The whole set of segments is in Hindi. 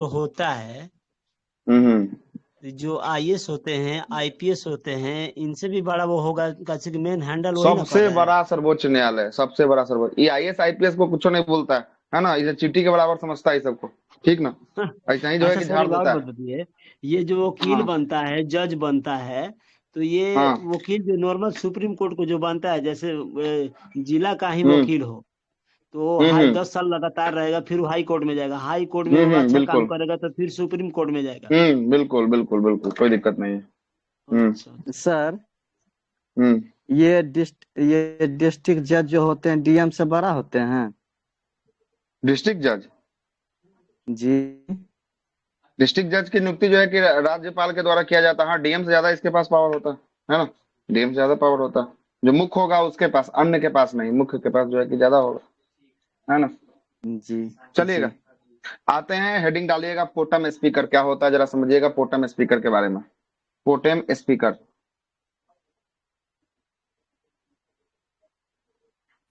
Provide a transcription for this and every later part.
तो होता है, हम्म। जो आईएएस होते हैं, आईपीएस होते हैं, इनसे भी बड़ा वो होगा, कैसे कि मेन हैंडल वही ना कर सबसे रहे हैं। बड़ा सर्वोच्च न्यायालय, सबसे बड़ा सर्वोच्च, ये आईएएस आईपीएस को कुछ नहीं बोलता है ना, इसे चींटी के बराबर समझता है ये सबको। ठीक ना। ऐसा ही जो है अच्छा कि सर, झाड़ एक और देता बात है। बताइए, ये जो वकील हाँ बनता है, जज बनता है, तो ये हाँ। वकील जो नॉर्मल सुप्रीम कोर्ट को जो बनता है, जैसे जिला का ही हम्म वकील हो, तो हाई हम्म 10 साल लगातार रहेगा, फिर वो हाई कोर्ट में जाएगा, हाई कोर्ट में वो अच्छा काम बिल्कुल। करेगा तो फिर सुप्रीम कोर्ट में जाएगा। बिल्कुल बिल्कुल बिल्कुल, कोई दिक्कत नहीं है। हम्म अच्छा। सर, हम्म। ये डिस्ट्रिक्ट जज जो होते हैं डीएम से बड़ा होते हैं? डिस्ट्रिक्ट जज, जी। डिस्ट्रिक्ट जज की नियुक्ति जो है कि राज्यपाल के द्वारा किया जाता है। हाँ, डीएम से ज्यादा इसके पास पावर होता है ना। डीएम से ज्यादा पावर होता है। जो मुख्य होगा उसके पास, अन्य के पास नहीं, मुख्य के पास जो है कि ज्यादा होगा, है ना। जी। जी। चलिएगा, आते हैं, हेडिंग डालिएगा पोटम स्पीकर क्या होता है, जरा समझिएगा पोटम स्पीकर के बारे में। पोटेम स्पीकर।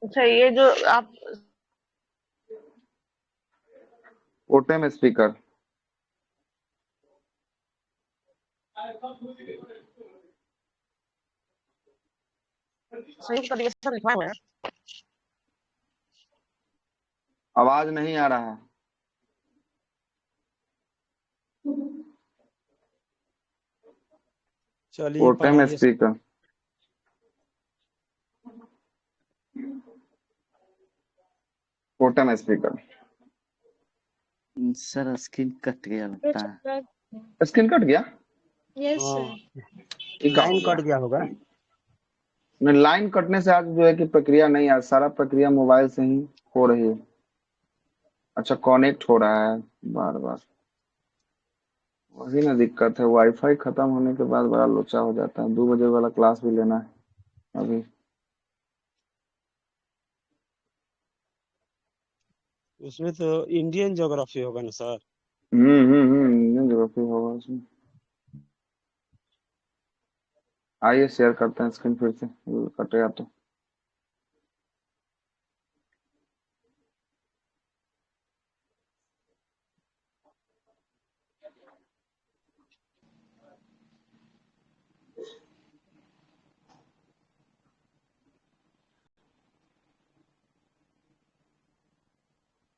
अच्छा, ये जो आप पोटेम स्पीकर। संयुक्त अधिवेशन लिखवाए हुए हैं। आवाज नहीं आ रहा है। चलिए पोटेम पढ़ाइए सर। स्पीकर। पोटेम स्पीकर। सर स्क्रीन कट गया लगता है। स्क्रीन कट गया। Yes sir. हाँ, ये कब हो लाइन गया। कट गया होगा। नहीं, लाइन कटने से आज जो है कि प्रक्रिया नहीं, आज सारा प्रक्रिया मोबाइल से ही हो रही है। अच्छा, कनेक्ट हो रहा है बार बार, वही ना दिक्कत है। वाईफाई खत्म होने के बाद बड़ा लोचा हो जाता है। 2 बजे वाला क्लास भी लेना है अभी। उसमें तो इंडियन ज्योग्राफी होगा ना सर। इंडियन ज्योग्राफी होगा उसमें। आइए शेयर करते हैं स्क्रीन फिर से, कटेगा तो।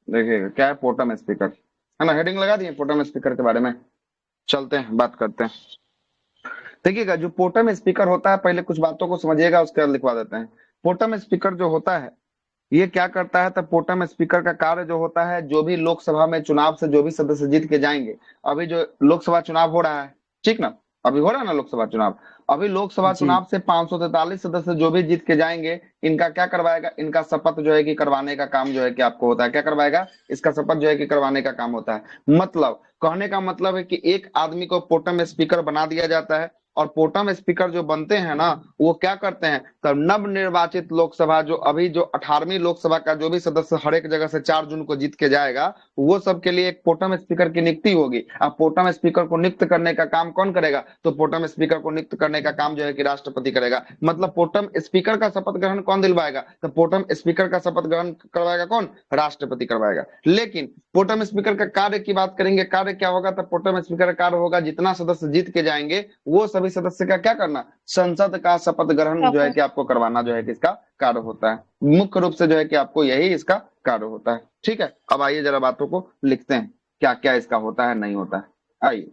देखिएगा क्या है पोटम स्पीकर, है ना। हेडिंग लगा दिए पोटम स्पीकर के बारे में। चलते हैं, बात करते हैं। देखिएगा, जो पोटम स्पीकर होता है, पहले कुछ बातों को समझिएगा, उसके बाद लिखवा देते हैं। पोटम स्पीकर जो होता है, ये क्या करता है, तब पोटम स्पीकर का कार्य जो होता है, जो भी लोकसभा में चुनाव से जो भी सदस्य जीत के जाएंगे। अभी जो लोकसभा चुनाव हो रहा है, ठीक ना, अभी हो रहा है ना लोकसभा चुनाव। अभी लोकसभा जी। चुनाव से 543 सदस्य जो भी जीत के जाएंगे, इनका क्या करवाएगा, इनका शपथ जो है कि करवाने का काम जो है कि आपको होता है। क्या करवाएगा, इसका शपथ जो है कि करवाने का काम होता है। मतलब कहने का मतलब है कि एक आदमी को पोटम स्पीकर बना दिया जाता है। और पोटम स्पीकर जो बनते हैं ना, वो क्या करते हैं, तब नव निर्वाचित लोकसभा, जो अभी जो 18वीं लोकसभा का जो भी सदस्य हर एक जगह से 4 जून को जीत के जाएगा, वो सब के लिए एक पोटम स्पीकर की नियुक्ति होगी। अब पोटम स्पीकर को नियुक्त करने का काम कौन करेगा, तो पोटम स्पीकर को नियुक्त करने का काम जो है कि राष्ट्रपति करेगा। मतलब पोटम स्पीकर का शपथ ग्रहण कौन दिलवाएगा, तो पोटम स्पीकर का शपथ ग्रहण करवाएगा कौन, राष्ट्रपति करवाएगा। लेकिन पोटम स्पीकर का कार्य की बात करेंगे, कार्य क्या होगा, तो पोटम स्पीकर का कार्य होगा, जितना सदस्य जीत के जाएंगे वो सभी सदस्य का क्या करना, संसद का शपथ ग्रहण जो है कि आपको करवाना जो है कि इसका कार्य होता है। मुख्य रूप से जो है कि आपको यही इसका कार्य होता है। ठीक है, अब आइए जरा बातों को लिखते हैं, क्या क्या इसका होता है नहीं होता है। आइए,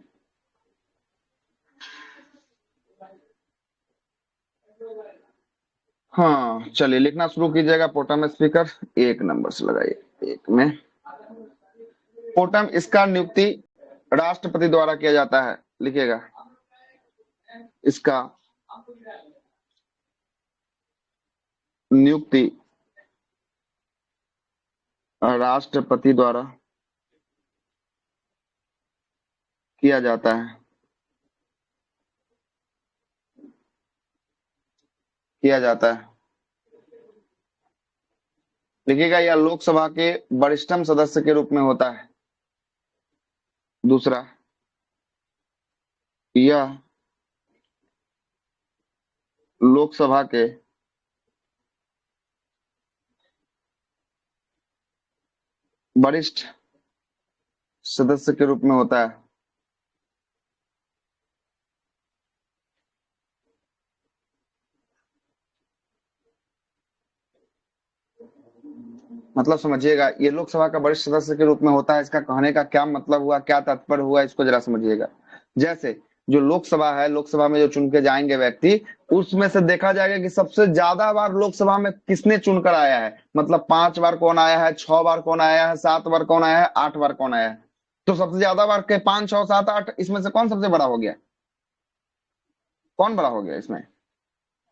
हाँ चलिए, लिखना शुरू कीजिएगा। पोटम स्पीकर 1 नंबर से लगाइए, 1 में। पोटम, इसका नियुक्ति राष्ट्रपति द्वारा किया जाता है, लिखिएगा। इसका नियुक्ति राष्ट्रपति द्वारा किया जाता है, किया जाता है। लिखिएगा, यह लोकसभा के वरिष्ठतम सदस्य के रूप में होता है। दूसरा, यह लोकसभा के वरिष्ठ सदस्य के रूप में होता है। मतलब समझिएगा, ये लोकसभा का वरिष्ठ सदस्य के रूप में होता है। इसका कहने का क्या मतलब हुआ, क्या तात्पर्य हुआ, इसको जरा समझिएगा। जैसे जो लोकसभा है, लोकसभा में जो चुन के जाएंगे व्यक्ति, उसमें से देखा जाएगा कि सबसे ज्यादा बार लोकसभा में किसने चुनकर आया है। मतलब 5 बार कौन आया है, 6 बार कौन आया है, 7 बार कौन आया है, 8 बार कौन आया है। तो सबसे ज्यादा बार के 5, 6, 7, 8, इसमें से कौन सबसे बड़ा हो गया? कौन बड़ा हो गया इसमें?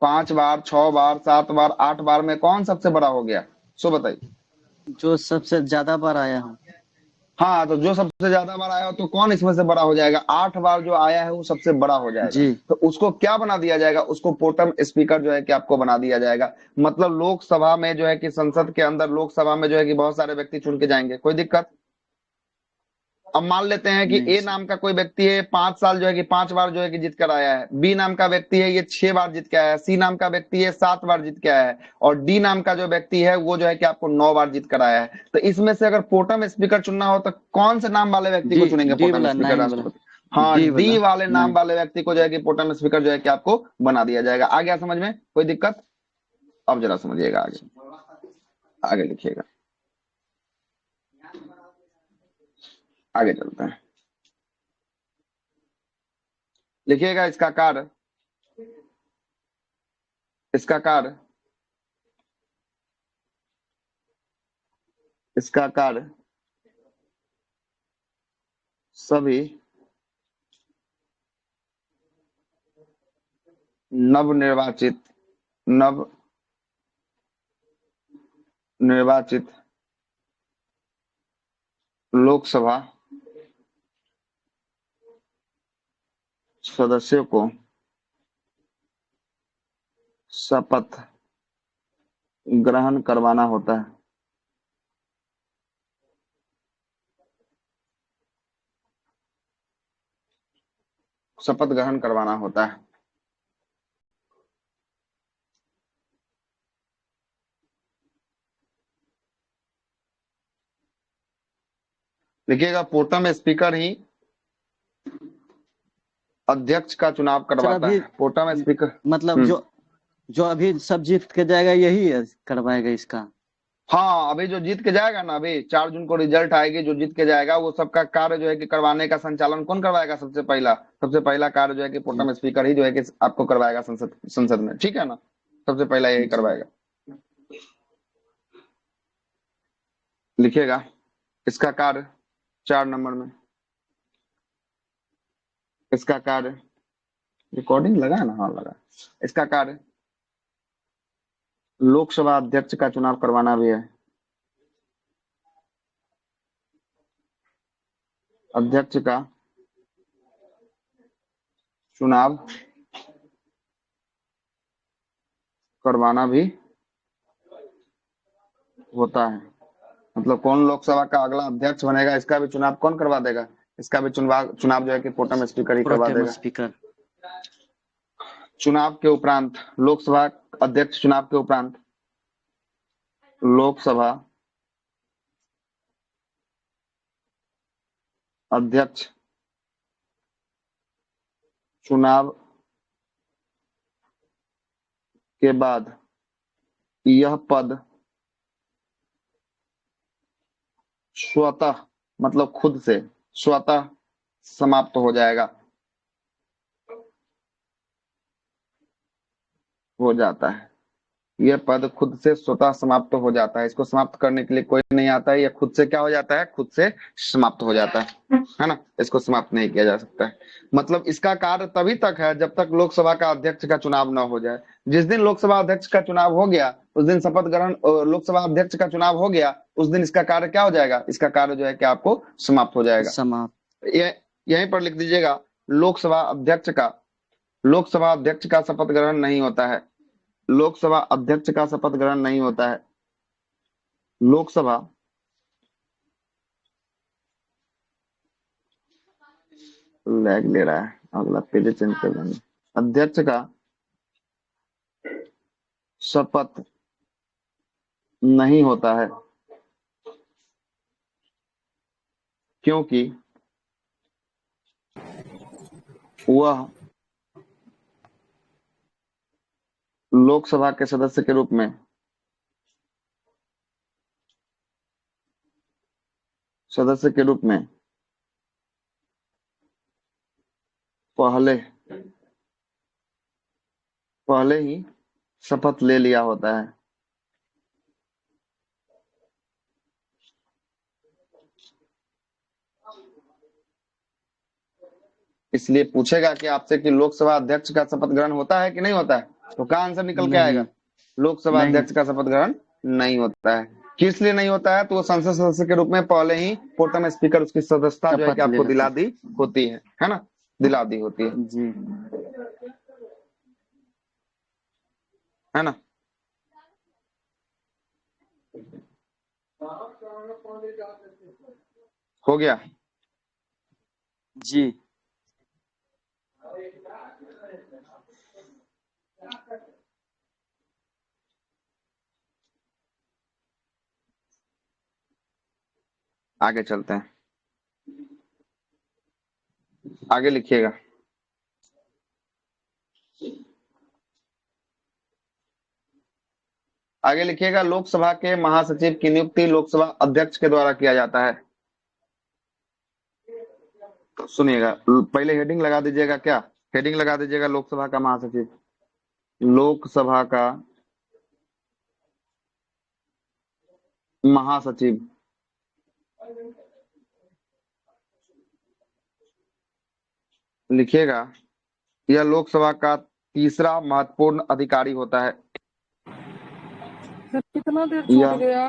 5 बार, 6 बार, 7 बार, 8 बार में कौन सबसे बड़ा हो गया? सो बताइए। जो सबसे ज्यादा बार आया हो। हाँ, तो जो सबसे ज्यादा बार आया हो तो कौन इसमें से बड़ा हो जाएगा? 8 बार जो आया है वो सबसे बड़ा हो जाएगा। जी। तो उसको क्या बना दिया जाएगा? उसको पोटम स्पीकर जो है कि आपको बना दिया जाएगा। मतलब लोकसभा में जो है कि संसद के अंदर, लोकसभा में जो है कि बहुत सारे व्यक्ति चुन के जाएंगे, कोई दिक्कत? अब मान लेते हैं कि नहीं ए नाम का कोई व्यक्ति है, 5 साल जो है कि 5 बार जो है कि जीत कर आया है। बी नाम का व्यक्ति है, ये 6 बार जीत के आया है। सी नाम का व्यक्ति है, 7 बार जीत के आया है। और डी नाम का जो व्यक्ति है वो जो है कि आपको 9 बार जीत कर आया है। तो इसमें से अगर पोटम स्पीकर चुनना हो तो कौन से नाम वाले व्यक्ति डी को चुनेंगे डी पोटम वाला, स्पीकर 9 वाला। राष्ट्रपति? हाँ, डी डी वाला वाले नाम 9। वाले व्यक्ति को जो है कि पोटम स्पीकर जो है कि आपको बना दिया जाएगा। आ गया समझ में? कोई दिक्कत? अब जरा समझिएगा आगे, आगे लिखिएगा, आगे चलते हैं। लिखिएगा इसका कार्य, इसका कार्य, इसका कार्य सभी नवनिर्वाचित, नवनिर्वाचित लोकसभा सदस्यों को शपथ ग्रहण करवाना होता है। शपथ ग्रहण करवाना होता है। लिखिएगा, पोटम स्पीकर ही अध्यक्ष का चुनाव सर करवाता अभी है। पोटम स्पीकर, मतलब जो अभी सब जीत के जाएगा यही करवाएगा इसका। हाँ, अभी जो जीत के जाएगा ना, अभी 4 जून को रिजल्ट आएगी, जो जीत के जाएगा वो सबका कार्य जो है कि करवाने का संचालन कौन करवाएगा? सबसे पहला कार्य जो है कि जी पोटम स्पीकर ही जो है कि आपको करवाएगा संसद में, ठीक है ना? सबसे पहला यही जी। करवाएगा। लिखिएगा इसका कार्य 4 नंबर में, इसका कार्य, रिकॉर्डिंग लगा है ना? हाँ लगा। इसका कार्य लोकसभा अध्यक्ष का चुनाव करवाना भी है। अध्यक्ष का चुनाव करवाना भी होता है। मतलब कौन लोकसभा का अगला अध्यक्ष बनेगा, इसका भी चुनाव कौन करवा देगा? इसका भी चुनाव जो है कि पोटम स्पीकर ही करवा प्रोटेम देगा। स्पीकर। चुनाव के उपरांत, लोकसभा अध्यक्ष चुनाव के उपरांत लोकसभा अध्यक्ष चुनाव के बाद यह पद स्वतः, मतलब खुद से स्वतः समाप्त हो जाएगा, हो जाता है। यह पद खुद से स्वतः समाप्त हो जाता है। इसको समाप्त करने के लिए कोई नहीं आता है। यह खुद से क्या हो जाता है? खुद से समाप्त हो जाता है ना? इसको समाप्त नहीं किया जा सकता है। मतलब इसका कार्य तभी तक है जब तक लोकसभा का अध्यक्ष का चुनाव न हो जाए। जिस दिन लोकसभा अध्यक्ष का चुनाव हो गया उस दिन शपथ ग्रहण, लोकसभा अध्यक्ष का चुनाव हो गया उस दिन इसका कार्य क्या हो जाएगा? इसका कार्य जो है कि आपको समाप्त हो जाएगा। समाप्त। यहीं पर लिख दीजिएगा, लोकसभा अध्यक्ष का शपथ ग्रहण नहीं होता है। लोकसभा अध्यक्ष का शपथ ग्रहण नहीं होता है। लोकसभा लैग ले रहा है, अगला पेज चेंज कर देंगे। अध्यक्ष का शपथ नहीं होता है, क्योंकि वह लोकसभा के सदस्य के रूप में पहले पहले ही शपथ ले लिया होता है। इसलिए पूछेगा कि आपसे कि लोकसभा अध्यक्ष का शपथ ग्रहण होता है कि नहीं होता है, तो क्या आंसर निकल के नहीं आएगा? लोकसभा नहीं अध्यक्ष का शपथ ग्रहण नहीं होता है। किस लिए नहीं होता है? तो वो संसद सदस्य के रूप में पहले ही प्रोटेम स्पीकर उसकी सदस्यता जो है कि शपथ ले आपको लेते दिला हैं। दी होती है ना, दिला दी होती जी है ना। हो गया। जी आगे चलते हैं, आगे लिखिएगा। आगे लिखिएगा, लोकसभा के महासचिव की नियुक्ति लोकसभा अध्यक्ष के द्वारा किया जाता है। तो सुनिएगा, पहले हेडिंग लगा दीजिएगा। क्या हेडिंग लगा दीजिएगा? लोकसभा का महासचिव। लोकसभा का महासचिव लिखिएगा, यह लोकसभा का तीसरा महत्वपूर्ण अधिकारी होता है। कितना देर यह छूट गया?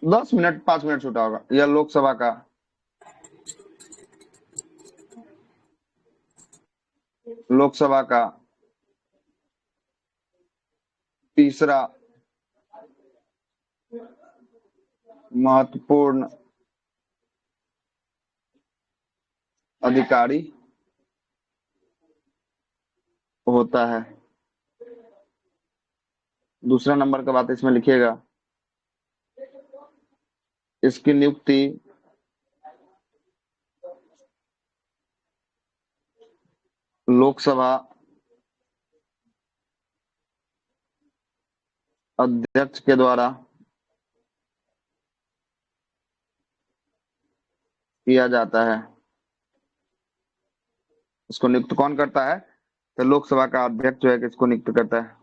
10 मिनट 5 मिनट छूटा होगा। यह लोकसभा का तीसरा महत्वपूर्ण अधिकारी होता है। दूसरा नंबर का बात इसमें लिखिएगा, इसकी नियुक्ति लोकसभा अध्यक्ष के द्वारा किया जाता है। इसको नियुक्त कौन करता है? तो लोकसभा का अध्यक्ष जो है कि इसको नियुक्त करता है।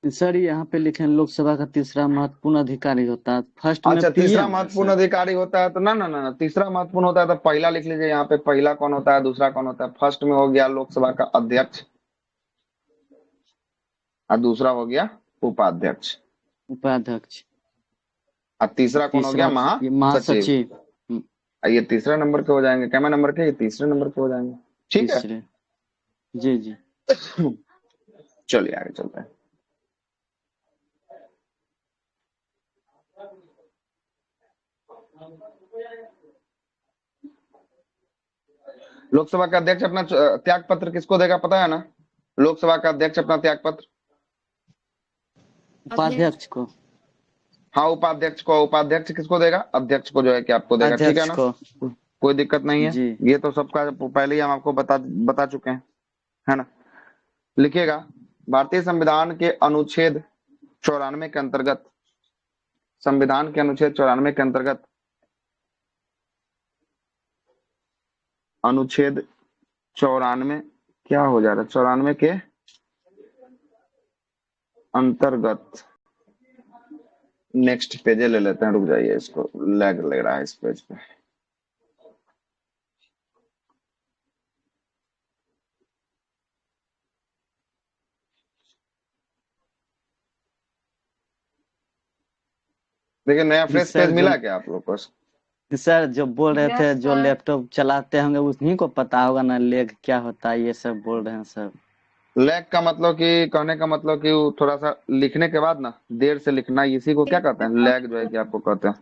सर यहाँ पे लिखे हैं लोकसभा का तीसरा महत्वपूर्ण अधिकारी होता है। फर्स्ट में अच्छा, तीसरा पीएम है महत्वपूर्ण सर। अधिकारी होता है तो ना, तीसरा महत्वपूर्ण होता है तो पहला लिख लीजिए। यहाँ पे पहला कौन होता है, दूसरा कौन होता है? फर्स्ट में हो गया लोकसभा का अध्यक्ष और दूसरा हो गया उपाध्यक्ष, उपाध्यक्ष। और तीसरा कौन हो गया? तीसरा ये महासचिव। महासचिव। ये तीसरा नंबर के हो जाएंगे। कैमा नंबर के? ये तीसरे नंबर के हो जाएंगे। ठीक है, तीसरे। जी जी चलिए आगे चलते हैं। लोकसभा का अध्यक्ष अपना त्याग पत्र किसको देगा, पता है ना? लोकसभा का अध्यक्ष अपना त्याग पत्र उपाध्यक्ष को। हाँ, उपाध्यक्ष को। उपाध्यक्ष किसको देगा? अध्यक्ष को जो है कि आपको देगा। ठीक है अध्यक्ष ना, को। कोई दिक्कत नहीं है। जी ये तो सबका पहले ही हम आपको बता चुके हैं, है ना। लिखिएगा, भारतीय संविधान के अनुच्छेद 94 के अंतर्गत, संविधान के अनुच्छेद 94 के अंतर्गत, अनुच्छेद 94 क्या हो जा रहा है? 94 के अंतर्गत, नेक्स्ट पेज ले लेते हैं, रुक जाइए, इसको लैग लग रहा है इस पेज पे। देखिए, नया फ्रेश सर पेज मिला क्या आप लोग को? सर जो बोल रहे थे, यस जो सर। लैपटॉप चलाते होंगे उन्हीं को पता होगा ना लेग क्या होता है, ये सब बोल रहे हैं सर। लैग का मतलब कि, कहने का मतलब कि वो थोड़ा सा लिखने के बाद ना देर से लिखना, इसी को क्या कहते हैं? लैग जो है कि आपको कहते हैं,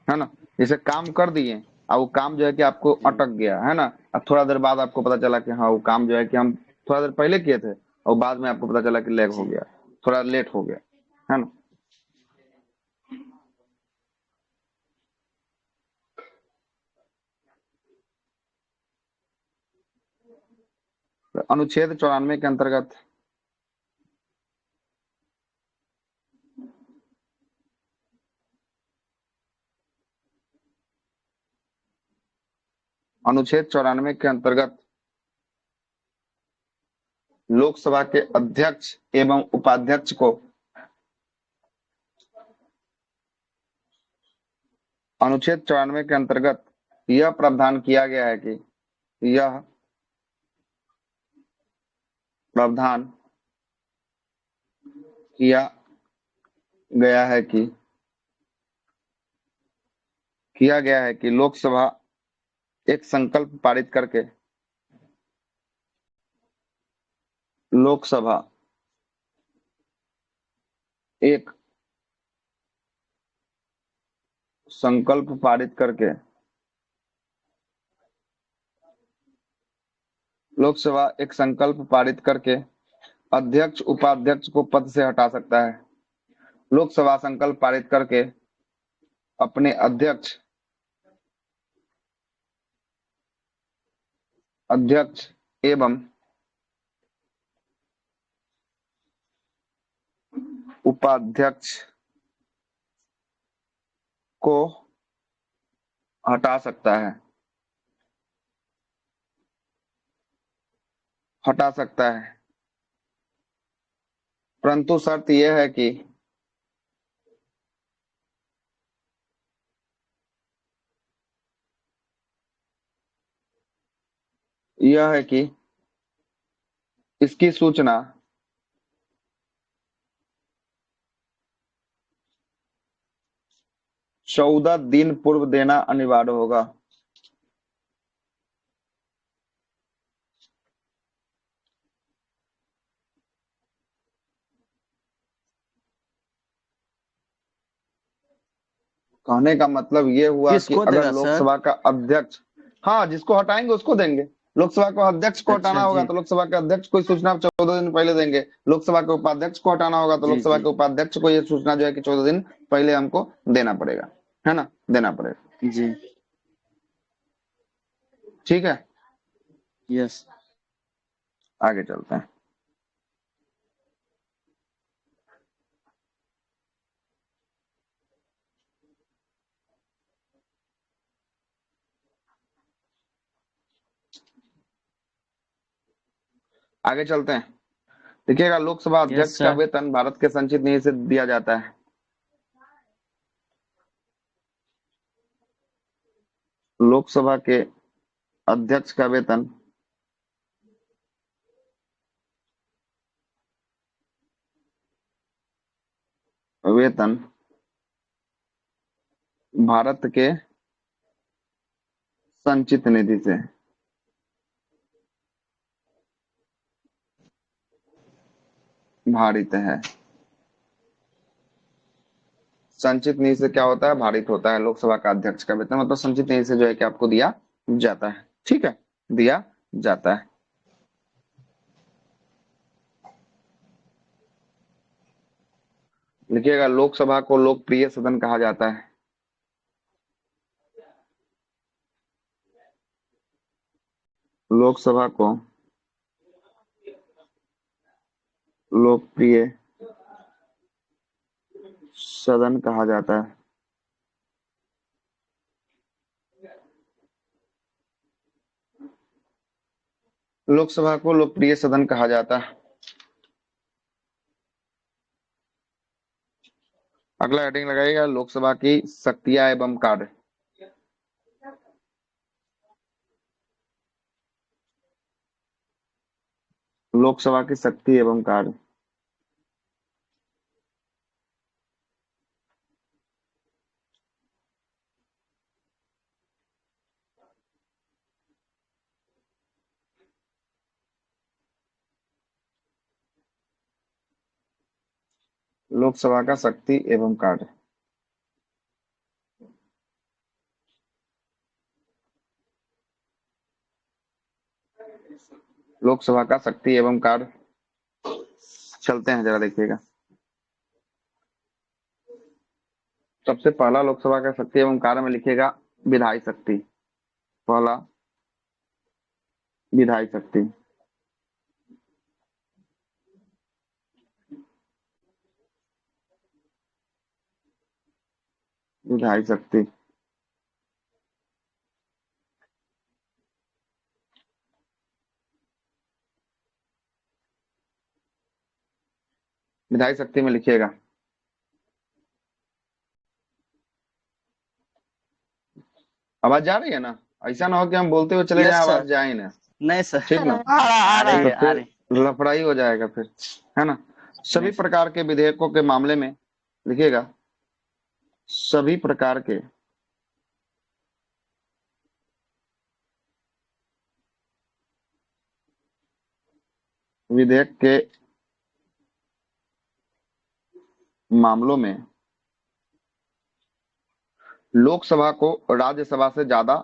है ना। जैसे काम कर दिए और वो काम जो है कि आपको अटक गया, है ना, अब थोड़ा देर बाद आपको पता चला कि हाँ वो काम जो है कि हम थोड़ा देर पहले किए थे और बाद में आपको पता चला कि लैग हो गया। थोड़ा लेट हो गया, है ना। अनुच्छेद 94 के अंतर्गत लोकसभा के अध्यक्ष एवं उपाध्यक्ष को अनुच्छेद 94 के अंतर्गत यह प्रावधान किया गया है कि यह प्रावधान किया गया है कि लोकसभा एक संकल्प पारित करके लोकसभा एक संकल्प पारित करके लोकसभा एक संकल्प पारित करके अध्यक्ष उपाध्यक्ष को पद से हटा सकता है। लोकसभा संकल्प पारित करके अपने अध्यक्ष एवं उपाध्यक्ष को हटा सकता है परंतु शर्त यह है कि इसकी सूचना 14 दिन पूर्व देना अनिवार्य होगा। कहने का मतलब ये हुआ कि किसको अगर देगा सर? लोकसभा का अध्यक्ष, हाँ जिसको हटाएंगे उसको देंगे। लोकसभा को अध्यक्ष को हटाना अच्छा होगा जी। तो लोकसभा के अध्यक्ष को सूचना 14 दिन पहले देंगे। लोकसभा के उपाध्यक्ष को हटाना होगा तो जी लोकसभा जी के उपाध्यक्ष को ये सूचना जो है कि 14 दिन पहले हमको देना पड़ेगा, है ना, देना पड़ेगा। जी ठीक है, यस। आगे चलते हैं। आगे चलते हैं, देखिएगा लोकसभा यस अध्यक्ष का सर। वेतन भारत के संचित निधि से दिया जाता है। लोकसभा के अध्यक्ष का वेतन भारत के संचित निधि से भारित है। संचित निधि से क्या होता है, भारित होता है। लोकसभा का अध्यक्ष का वेतन मतलब संचित निधि से जो है कि आपको दिया जाता है। ठीक है, दिया जाता है। लिखिएगा लोकसभा को लोकप्रिय सदन कहा जाता है। लोकसभा को लोकप्रिय सदन कहा जाता है। लोकसभा को लोकप्रिय सदन कहा जाता है। अगला हेडिंग लगाइएगा लोकसभा की शक्तियां एवं कार्य। लोकसभा की शक्ति एवं कार्य। लोकसभा का शक्ति एवं कार्य। लोकसभा का शक्ति एवं कार्य, चलते हैं जरा देखिएगा। सबसे पहला लोकसभा का शक्ति एवं कार्य में लिखिएगा विधायी शक्ति। पहला विधायी शक्ति। विधायी शक्ति। विधायी शक्ति में लिखिएगा आवाज जा रही है ना? ऐसा ना हो कि हम बोलते हुए चले यस जाएं, सर। आवाज जाए ना। नहीं सर, ठीक ना? आ रही तो है, आ फिर रही। लफड़ाई हो जाएगा फिर, है ना? सभी नहीं सर। प्रकार के विधेयकों के मामले में लिखिएगा सभी प्रकार के विधेयक के मामलों में लोकसभा को राज्यसभा से ज्यादा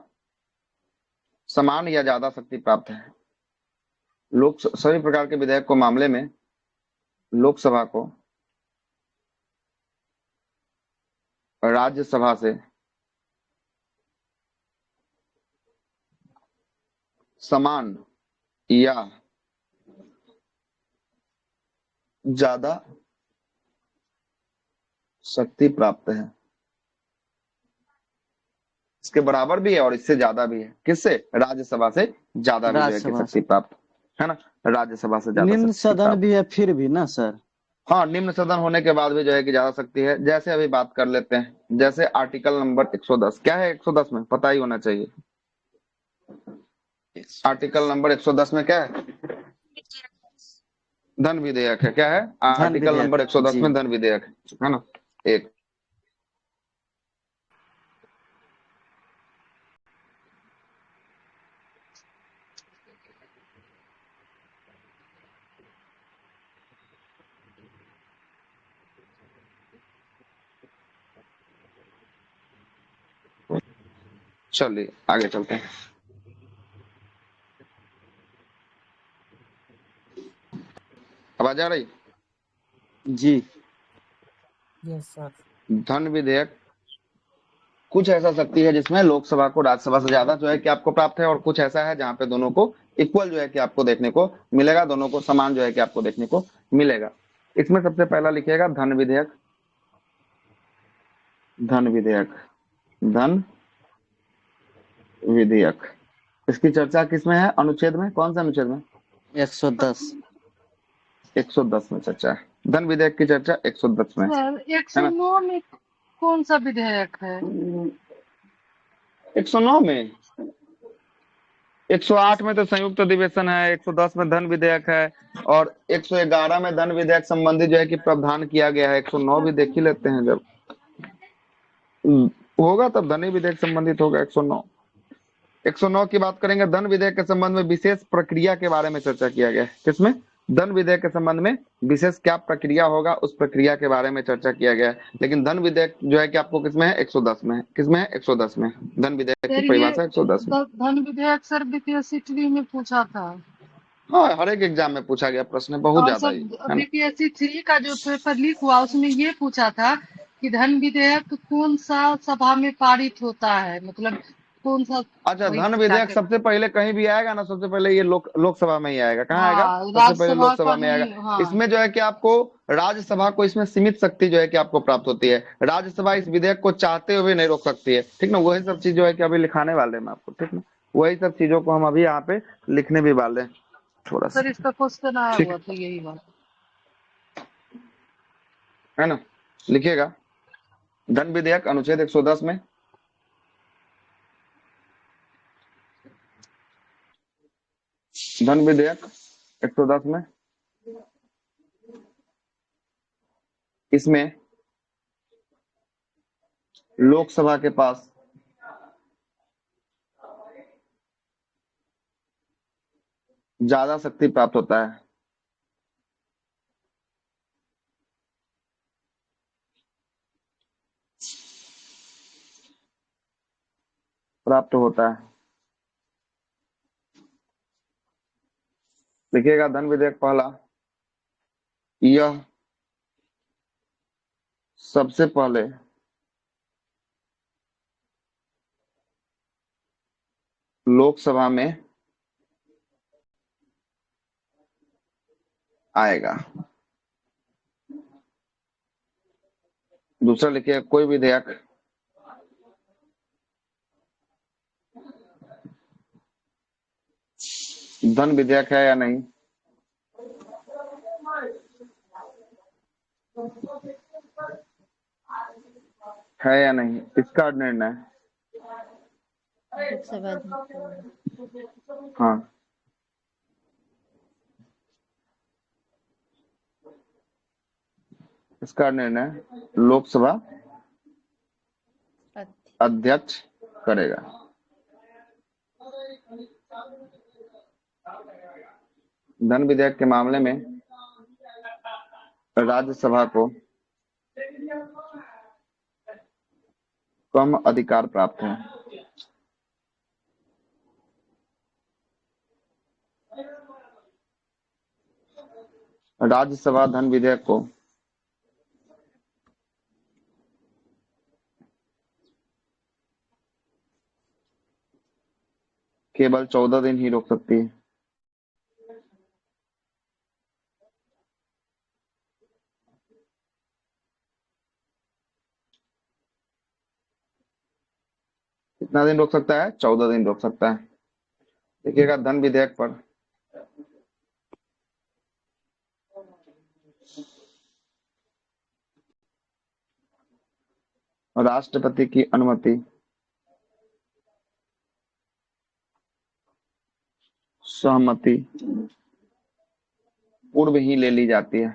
समान या ज्यादा शक्ति प्राप्त है। सभी प्रकार के विधेयक को मामले में लोकसभा को राज्यसभा से समान या ज्यादा शक्ति प्राप्त है। इसके बराबर भी है और इससे ज्यादा भी है। किससे? राज्यसभा से ज्यादा भी जो है कि राज्यसभा शक्ति प्राप्त है ना, राज्यसभा से ज्यादा निम्न शक्ति सदन प्राप्त। भी है फिर भी ना सर? हाँ, निम्न सदन होने के बाद भी जो है कि ज्यादा शक्ति है। जैसे अभी बात कर लेते हैं, जैसे आर्टिकल नंबर 110 क्या है? 110 में पता ही होना चाहिए। आर्टिकल नंबर 110 में क्या है? धन विधेयक है। क्या है? आर्टिकल विधेयक, नंबर 110 जी। में धन विधेयक है ना। एक चलिए आगे चलते हैं। आवाज आ रही? जी। Yes sir. धन विधेयक कुछ ऐसा शक्ति है जिसमें लोकसभा को राज्यसभा से ज्यादा जो है कि आपको प्राप्त है, और कुछ ऐसा है जहां पे दोनों को इक्वल जो है कि आपको देखने को मिलेगा, दोनों को समान जो है कि आपको देखने को मिलेगा। इसमें सबसे पहला लिखिएगा धन विधेयक। धन विधेयक। धन विधेयक। इसकी चर्चा किसमें है? अनुच्छेद में। कौन सा अनुच्छेद में? 110। 110 में चर्चा है। धन विधेयक की चर्चा 110 में सर है ना। 109 में कौन सा विधेयक है? 109 में 108 में तो संयुक्त अधिवेशन है, 110 में धन विधेयक है, और 111 में धन विधेयक संबंधी जो है कि प्रावधान किया गया है। 109 भी देख ही लेते हैं, जब होगा तब धन विधेयक संबंधित होगा। 109 109 की बात करेंगे। धन विधेयक के संबंध में विशेष प्रक्रिया के बारे में चर्चा किया गया है। किसमें? धन विधेयक के संबंध में विशेष क्या प्रक्रिया होगा, उस प्रक्रिया के बारे में चर्चा किया गया है। लेकिन धन विधेयक जो है कि आपको किसमें है? 110 में है। किसमें है? 110 में। धन विधेयक की सर ये परिभाषा 110 में। धन विधेयक सर बीपीएससी 3 में पूछा था। हाँ, हर एक एग्जाम में पूछा गया प्रश्न है, बहुत और ज्यादा सर ही, है ना। बीपीएससी 3 का जो पेपर लीक हुआ उसमें ये पूछा था कि धन विधेयक कौन सा सभा में पारित होता है, मतलब कौन सा? अच्छा, वही धन पूछा विधेयक था। सबसे पहले कहीं भी आएगा ना, सबसे पहले ये लोकसभा में ही आएगा। कहाँ आएगा? हाँ, सबसे पहले राज्यसभा लोकसभा का में आएगा। नहीं। हाँ इसमें जो है कि आपको राज्यसभा को इसमें सीमित शक्ति जो है कि आपको प्राप्त होती है। राज्यसभा इस विधेयक को चाहते हुए नहीं रोक सकती है। ठीक ना। वही सब चीज जो है कि अभी लिखाने वाले हैं आपको। ठीक ना। वही सब चीजों को हम अभी यहाँ पे लिखने भी वाले हैं थोड़ा सा। सर, इसका क्वेश्चन आया ठीक हुआ था यही बात। है ना। लिखिएगा धन विधेयक अनुच्छेद 110 में धन विधेयक 110 में इसमें लोकसभा के पास ज्यादा शक्ति प्राप्त होता है। प्राप्त होता है। लिखिएगा धन विधेयक पहला, यह सबसे पहले लोकसभा में आएगा। दूसरा लिखिए कोई विधेयक धन विधेयक है या नहीं, है या नहीं, इसका निर्णय लोकसभा अध्यक्ष। हाँ इसका निर्णय लोकसभा अध्यक्ष करेगा। धन विधेयक के मामले में राज्यसभा को कम अधिकार प्राप्त है। राज्यसभा धन विधेयक को केवल 14 दिन ही रोक सकती है। कितना दिन रोक सकता है? 14 दिन रोक सकता है। देखिएगा धन विधेयक पर राष्ट्रपति की अनुमति सहमति पूर्व ही ले ली जाती है।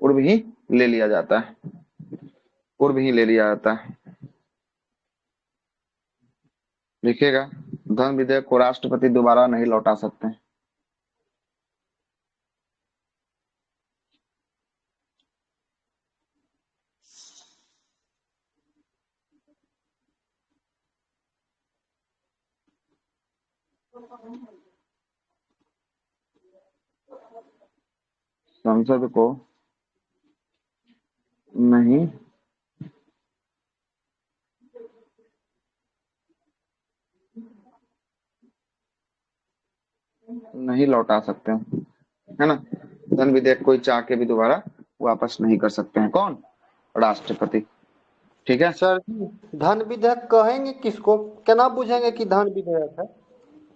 पूर्व ही ले लिया जाता है, पूर्व ही ले लिया जाता है। लिखिएगा धन विधेयक को राष्ट्रपति दोबारा नहीं लौटा सकते। संसद को नहीं लौटा सकते हैं, है ना। धन विधेयक कोई चाह के भी दोबारा वापस नहीं कर सकते हैं। कौन? राष्ट्रपति। ठीक है सर जी, धन विधेयक कहेंगे किसको, केना बुझेंगे कि धन विधेयक है?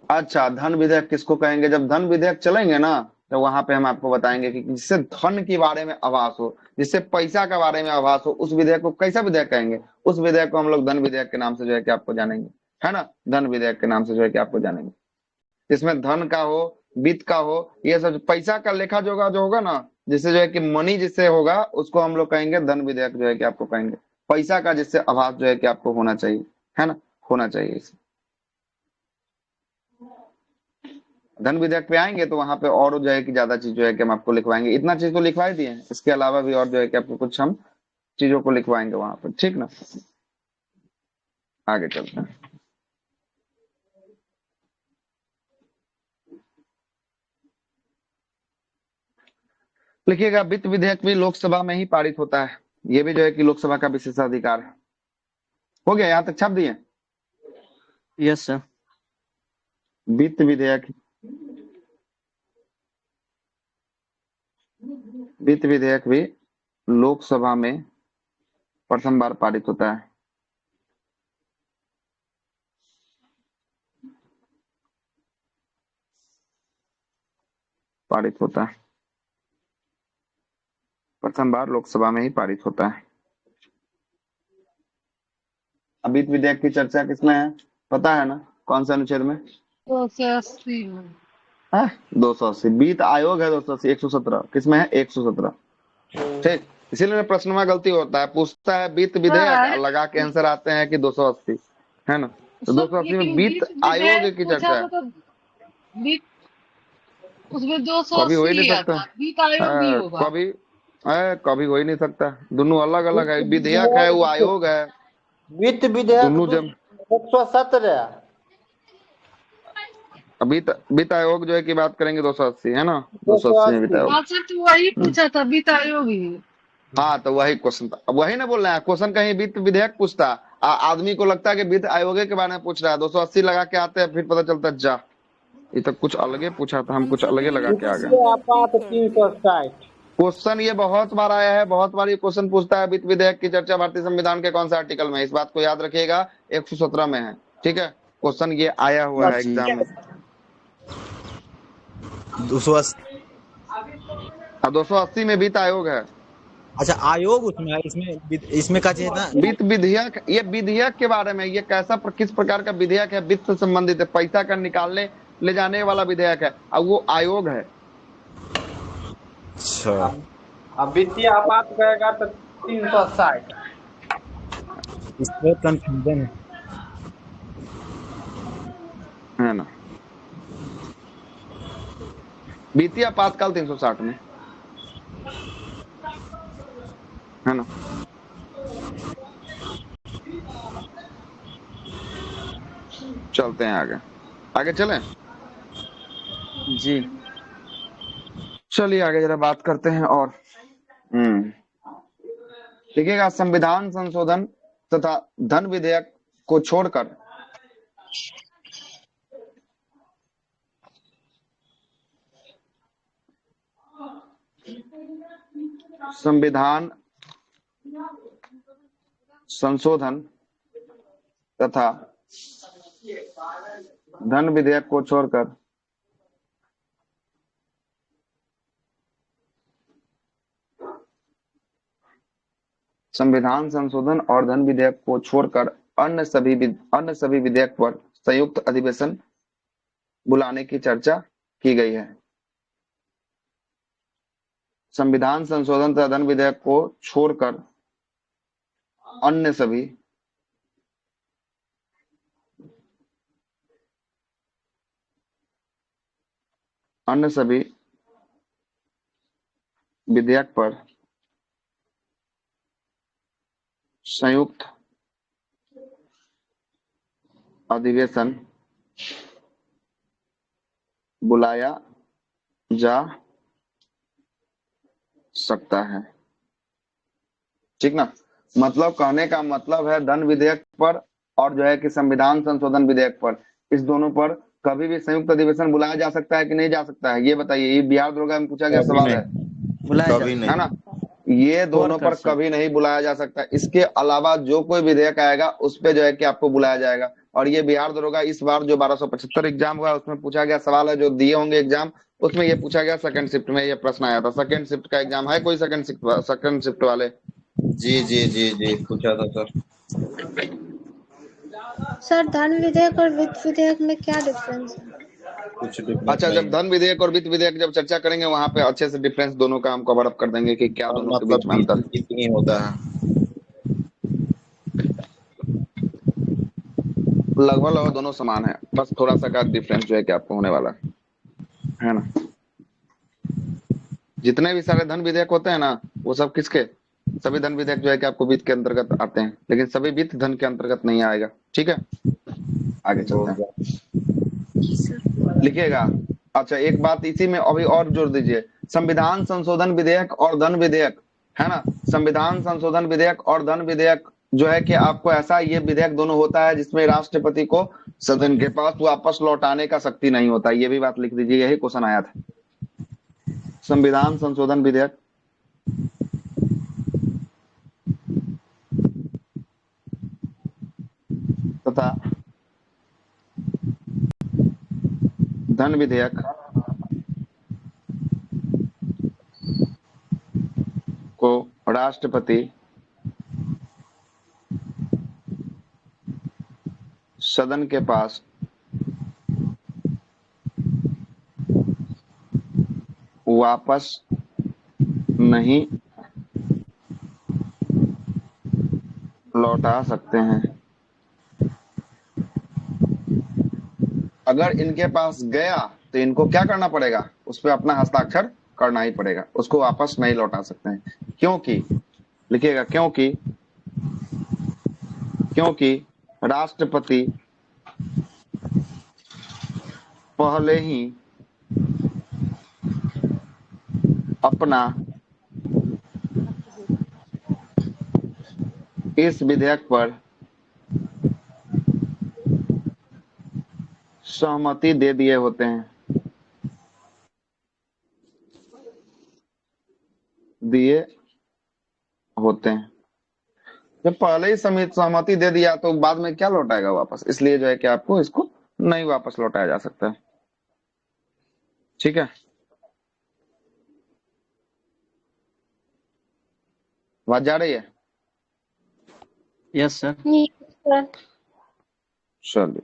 अच्छा, धन विधेयक किसको कहेंगे? जब धन विधेयक चलेंगे ना, तो वहां पे हम आपको बताएंगे कि जिससे धन के बारे में आभास हो, जिससे पैसा के बारे में आभास हो, उस विधेयक को कैसा विधेयक कहेंगे? उस विधेयक को हम लोग धन विधेयक के नाम से जो है कि आपको जानेंगे, है ना। धन विधेयक के नाम से जो है कि आपको जानेंगे। इसमें धन का हो, वित्त का हो, ये सब पैसा का लेखा जोखा जो होगा ना, जिससे जो है कि मनी जिससे होगा, उसको हम लोग कहेंगे धन विधेयक जो है कि आपको कहेंगे। पैसा का जिससे आभास जो है कि आपको होना चाहिए, है ना, होना चाहिए इसे। धन विधेयक पे आएंगे तो वहां पे और जो है कि ज्यादा चीज जो है कि हम आपको लिखवाएंगे। इतना चीज तो लिखवा ही दिए हैं, इसके अलावा भी और जो है कि आपको कुछ हम चीजों को लिखवाएंगे वहां पर, ठीक ना। आगे चलते हैं। लिखिएगा वित्त विधेयक भी लोकसभा में ही पारित होता है। ये भी जो है कि लोकसभा का विशेषाधिकार है। हो गया, यहां तक छाप दिए? Yes sir. वित्त विधेयक भी लोकसभा में प्रथम बार पारित होता है। पारित होता है, प्रथम बार लोकसभा में ही पारित होता है। अब वित्त विधेयक की चर्चा किसमें है पता है ना? कौन से अनुच्छेद में? 280 में। 280। वित्त आयोग है 280। 117 किसमें है? 117। ठीक, इसीलिए में प्रश्न में गलती होता है, पूछता है वित्त विधेयक, लगा के आंसर आते हैं कि 280, है ना। तो 280 में वित्त आयोग की चर्चा है। उसमें कभी हो ही 280 नहीं लिया सकता, था, वित्त आयोग भी होगा। कभी हो ही नहीं सकता। दोनों अलग अलग है, विधेयक है वो आयोग है। वित्त विधेयक दोनों जब 117 वित्त आयोग जो है की बात करेंगे 280 है ना, दो 280 में वित्त 80। आयोग। हाँ सर, तो वही पूछा था, वित्त आयोग ही। हाँ तो वही क्वेश्चन था, अब वही ना बोल रहे हैं, क्वेश्चन कहीं वित्त विधेयक पूछता, आदमी को लगता है कि वित्त आयोग के बारे में पूछ रहा है, 280 लगा के आते हैं, फिर पता चलता है जा ये तो कुछ अलगे पूछा था, हम कुछ अलगे लगा के आ गए। वित्तीय आपात 360। क्वेश्चन ये बहुत बार आया है, बहुत बार ये क्वेश्चन पूछता है, वित्त विधेयक की चर्चा भारतीय संविधान के कौन से आर्टिकल में है, इस बात को याद रखिएगा, 117 में है, ठीक है। क्वेश्चन ये आया हुआ है जी। एग्जाम में। 280। 280 में वित्त आयोग है। अच्छा, आयोग उसमें है, इसमें का चाहिए था। वित्त विधेयक, ये विधेयक के बारे में, ये कैसा किस प्रकार का विधेयक है, वित्त से संबंधित है, पैसा का निकालने ले जाने वाला विधेयक है, अब वो आयोग है। अच्छा, अब वित्तीय आपात कहेगा तो 360। इसमें कंफ्यूजन है ना, वित्तीय आपातकाल 360 में है ना। चलते हैं आगे, आगे चलें। जी। चलिए आगे जरा बात करते हैं। और देखिएगा, संविधान संशोधन तथा धन विधेयक को छोड़कर संविधान संशोधन तथा धन विधेयक को छोड़कर संविधान संशोधन और धन विधेयक को छोड़कर अन्य सभी विधेयक पर संयुक्त अधिवेशन बुलाने की चर्चा की गई है। संविधान संशोधन तथा धन विधेयक को छोड़कर अन्य सभी विधेयक पर संयुक्त अधिवेशन बुलाया जा सकता है, ठीक ना। मतलब कहने का मतलब है, धन विधेयक पर और जो है कि संविधान संशोधन विधेयक पर, इस दोनों पर कभी भी संयुक्त अधिवेशन बुलाया जा सकता है कि नहीं जा सकता है, ये बताइए। ये बिहार दरोगा में पूछा गया सवाल है, बुलाया कभी जाता है ना। ये दोनों पर सकते। कभी नहीं बुलाया जा सकता। इसके अलावा जो कोई विधेयक आएगा उस पे जो है कि आपको बुलाया जाएगा। और ये बिहार दरोगा इस बार जो 1275 एग्जाम हुआ उसमें पूछा गया सवाल है, जो दिए होंगे एग्जाम, उसमें ये पूछा गया, सेकंड शिफ्ट में ये प्रश्न आया था। सेकंड शिफ्ट का एग्जाम है कोई, सेकंड शिफ्ट वाले? जी जी जी जी पूछा था सर। सर, धन विधेयक और वित्त विधेयक में क्या डिफरेंस है? कुछ डिफरेंस अच्छा, नहीं जब धन विधेयक और वित्त विधेयक जब चर्चा करेंगे वहां पे अच्छे से डिफरेंस दोनों का हम कवर अप कर देंगे कि क्या और दोनों के मतलब बीच में अंतर है। कितनी होता है। लगभग लगभग दोनों समान है, बस थोड़ा सा का डिफरेंस जो है कि आपको होने वाला है ना। जितने भी सारे धन विधेयक होते हैं ना, वो सब किसके, सभी धन विधेयक जो है कि आपको वित्त के अंतर्गत आते हैं, लेकिन सभी वित्त धन के अंतर्गत नहीं आएगा, ठीक है। आगे चलते हैं, लिखिएगा। अच्छा, एक बात इसी में अभी और जोड़ दीजिए, संविधान संशोधन विधेयक और धन विधेयक, है ना। संविधान संशोधन विधेयक और धन विधेयक जो है कि आपको ऐसा, ये विधेयक दोनों होता है जिसमें राष्ट्रपति को सदन के पास वापस लौटाने का शक्ति नहीं होता। ये भी बात लिख दीजिए, यही क्वेश्चन आया था। संविधान संशोधन विधेयक तथा धन विधेयक को राष्ट्रपति सदन के पास वापस नहीं लौटा सकते हैं। अगर इनके पास गया तो इनको क्या करना पड़ेगा, उस पर अपना हस्ताक्षर करना ही पड़ेगा, उसको वापस नहीं लौटा सकते हैं। क्योंकि, लिखिएगा, क्योंकि राष्ट्रपति पहले ही अपना इस विधेयक पर सहमति दे दिए होते हैं, दिए होते हैं। जब पहले ही सहमति दे दिया तो बाद में क्या लौटाएगा वापस, इसलिए जो है कि आपको इसको नहीं वापस लौटाया जा सकता है। ठीक है, आवाज जा रही है? Yes sir. नहीं सर। चलिए,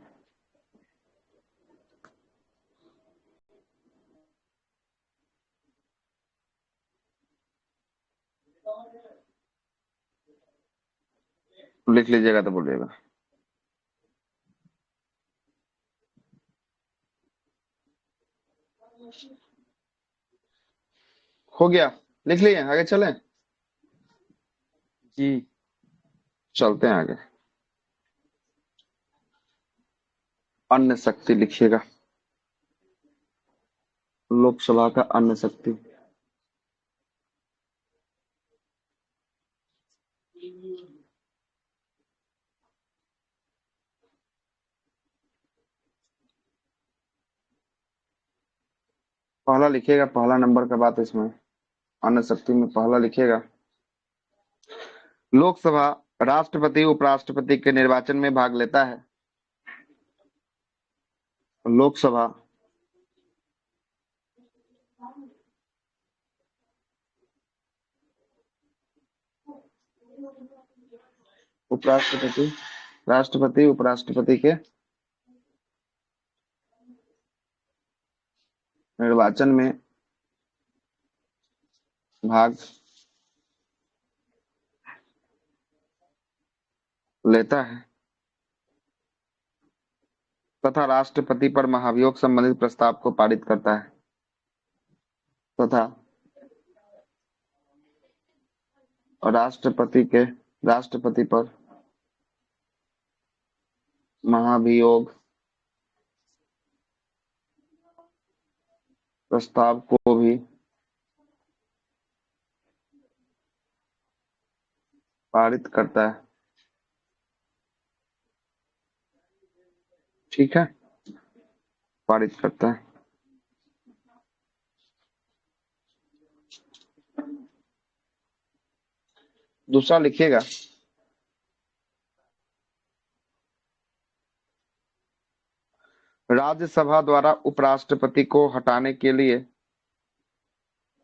लिख लीजिएगा तो बोलिएगा। हो गया, लिख लिए, आगे चलें? जी। चलते हैं आगे। अन्य शक्ति लिखिएगा, लोकसभा का अन्य शक्ति। पहला लिखिएगा, पहला नंबर का बात इसमें अन्य शक्ति में पहला लिखिएगा, लोकसभा राष्ट्रपति उपराष्ट्रपति के निर्वाचन में भाग लेता है। लोकसभा उपराष्ट्रपति राष्ट्रपति उपराष्ट्रपति के निर्वाचन में भाग लेता है तथा राष्ट्रपति पर महाभियोग संबंधित प्रस्ताव को पारित करता है, तथा राष्ट्रपति पर महाभियोग प्रस्ताव को भी पारित करता है। ठीक है, पारित करता है। दूसरा लिखिएगा, राज्यसभा द्वारा उपराष्ट्रपति को हटाने के लिए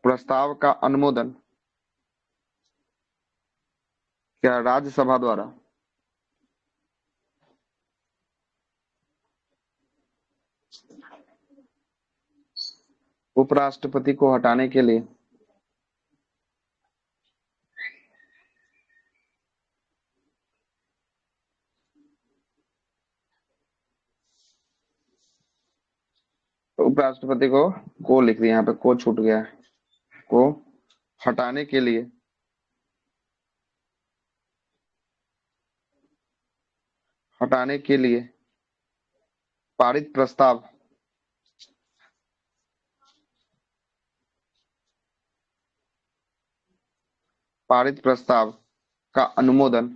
प्रस्ताव का अनुमोदन, क्या राज्यसभा द्वारा उपराष्ट्रपति को हटाने के लिए उपराष्ट्रपति को लिख दिया, यहाँ पे को छूट गया है, को हटाने के लिए पारित प्रस्ताव का अनुमोदन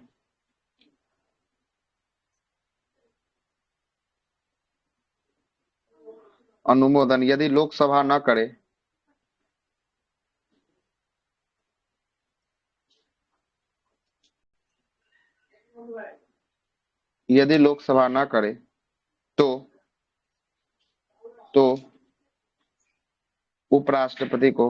यदि लोकसभा न करे तो उपराष्ट्रपति को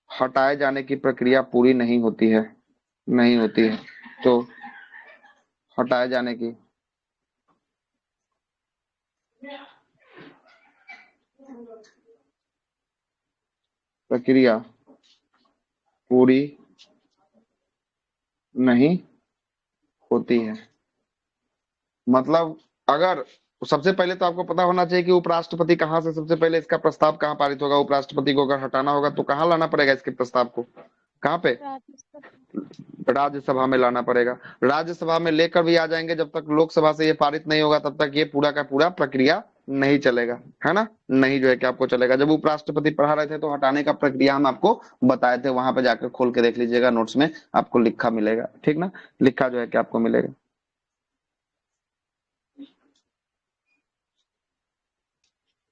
हटाए जाने की प्रक्रिया पूरी नहीं होती है, तो हटाए जाने की प्रक्रिया पूरी नहीं होती है। मतलब अगर सबसे पहले तो आपको पता होना चाहिए कि उपराष्ट्रपति कहाँ से सबसे पहले इसका प्रस्ताव कहाँ पारित होगा। उपराष्ट्रपति को अगर हटाना होगा तो कहाँ लाना पड़ेगा इसके प्रस्ताव को, कहाँ पे? राज्यसभा में लाना पड़ेगा। राज्यसभा में लेकर भी आ जाएंगे, जब तक लोकसभा से ये पारित नहीं होगा तब तक ये पूरा का पूरा प्रक्रिया नहीं चलेगा, है ना? नहीं जो है कि आपको चलेगा। जब उपराष्ट्रपति पढ़ा रहे थे तो हटाने का प्रक्रिया हम आपको बताए थे, वहां पे जाकर खोल के देख लीजिएगा, नोट्स में आपको लिखा मिलेगा, ठीक ना? लिखा जो है कि आपको मिलेगा।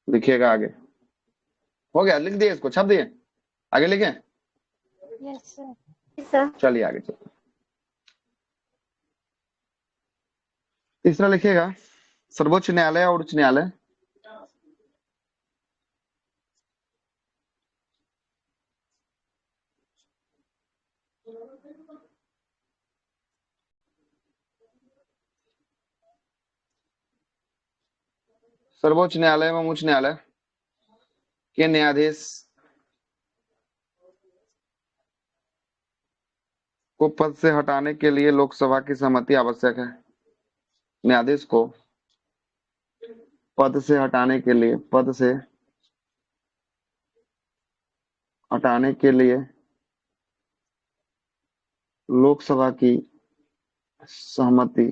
लिखिएगा आगे। हो गया, लिख दिए, इसको छाप दिए, आगे लिखे। Yes sir. चलिए आगे चलिए। तीसरा लिखिएगा, सर्वोच्च न्यायालय और उच्च न्यायालय। सर्वोच्च न्यायालय एवं उच्च न्यायालय के न्यायाधीश को पद से हटाने के लिए लोकसभा की सहमति आवश्यक है। न्यायाधीश को पद से हटाने के लिए, पद से हटाने के लिए लोकसभा की सहमति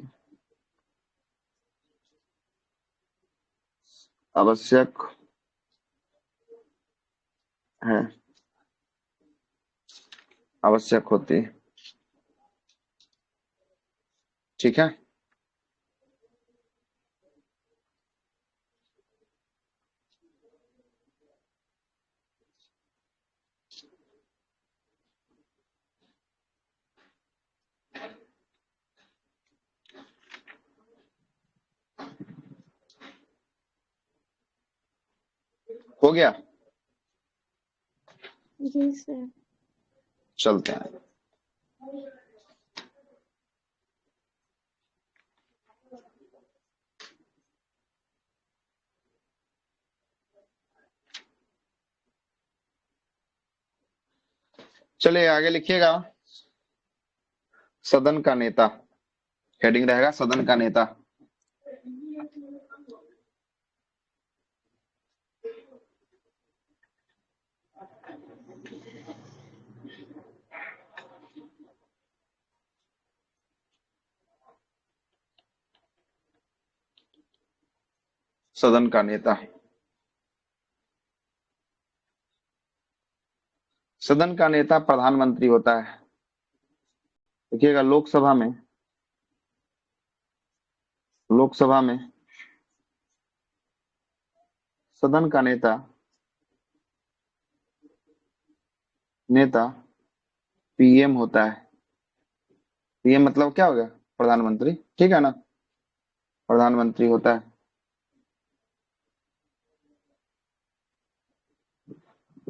आवश्यक है, आवश्यक होती है, ठीक है? हो गया? जी सर। चलते हैं। चलिए आगे लिखिएगा, सदन का नेता। हेडिंग रहेगा सदन का नेता। सदन का नेता, सदन का नेता प्रधानमंत्री होता है। देखिएगा, लोकसभा में सदन का नेता पीएम होता है। पीएम मतलब क्या हो गया? प्रधानमंत्री, ठीक है ना? प्रधानमंत्री होता है।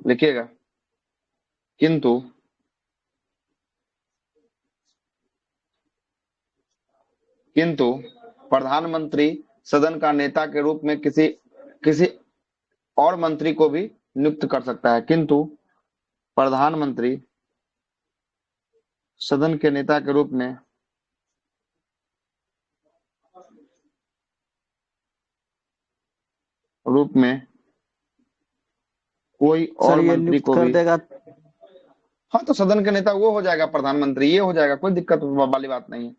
लिखिएगा, किंतु प्रधानमंत्री सदन का नेता के रूप में किसी और मंत्री को भी नियुक्त कर सकता है। किंतु प्रधानमंत्री सदन के नेता के रूप में कोई और सर ये मंत्री नियुक्त को कर भी, देगा। हाँ तो सदन के नेता वो हो जाएगा, प्रधानमंत्री ये हो जाएगा, कोई दिक्कत वाली बात नहीं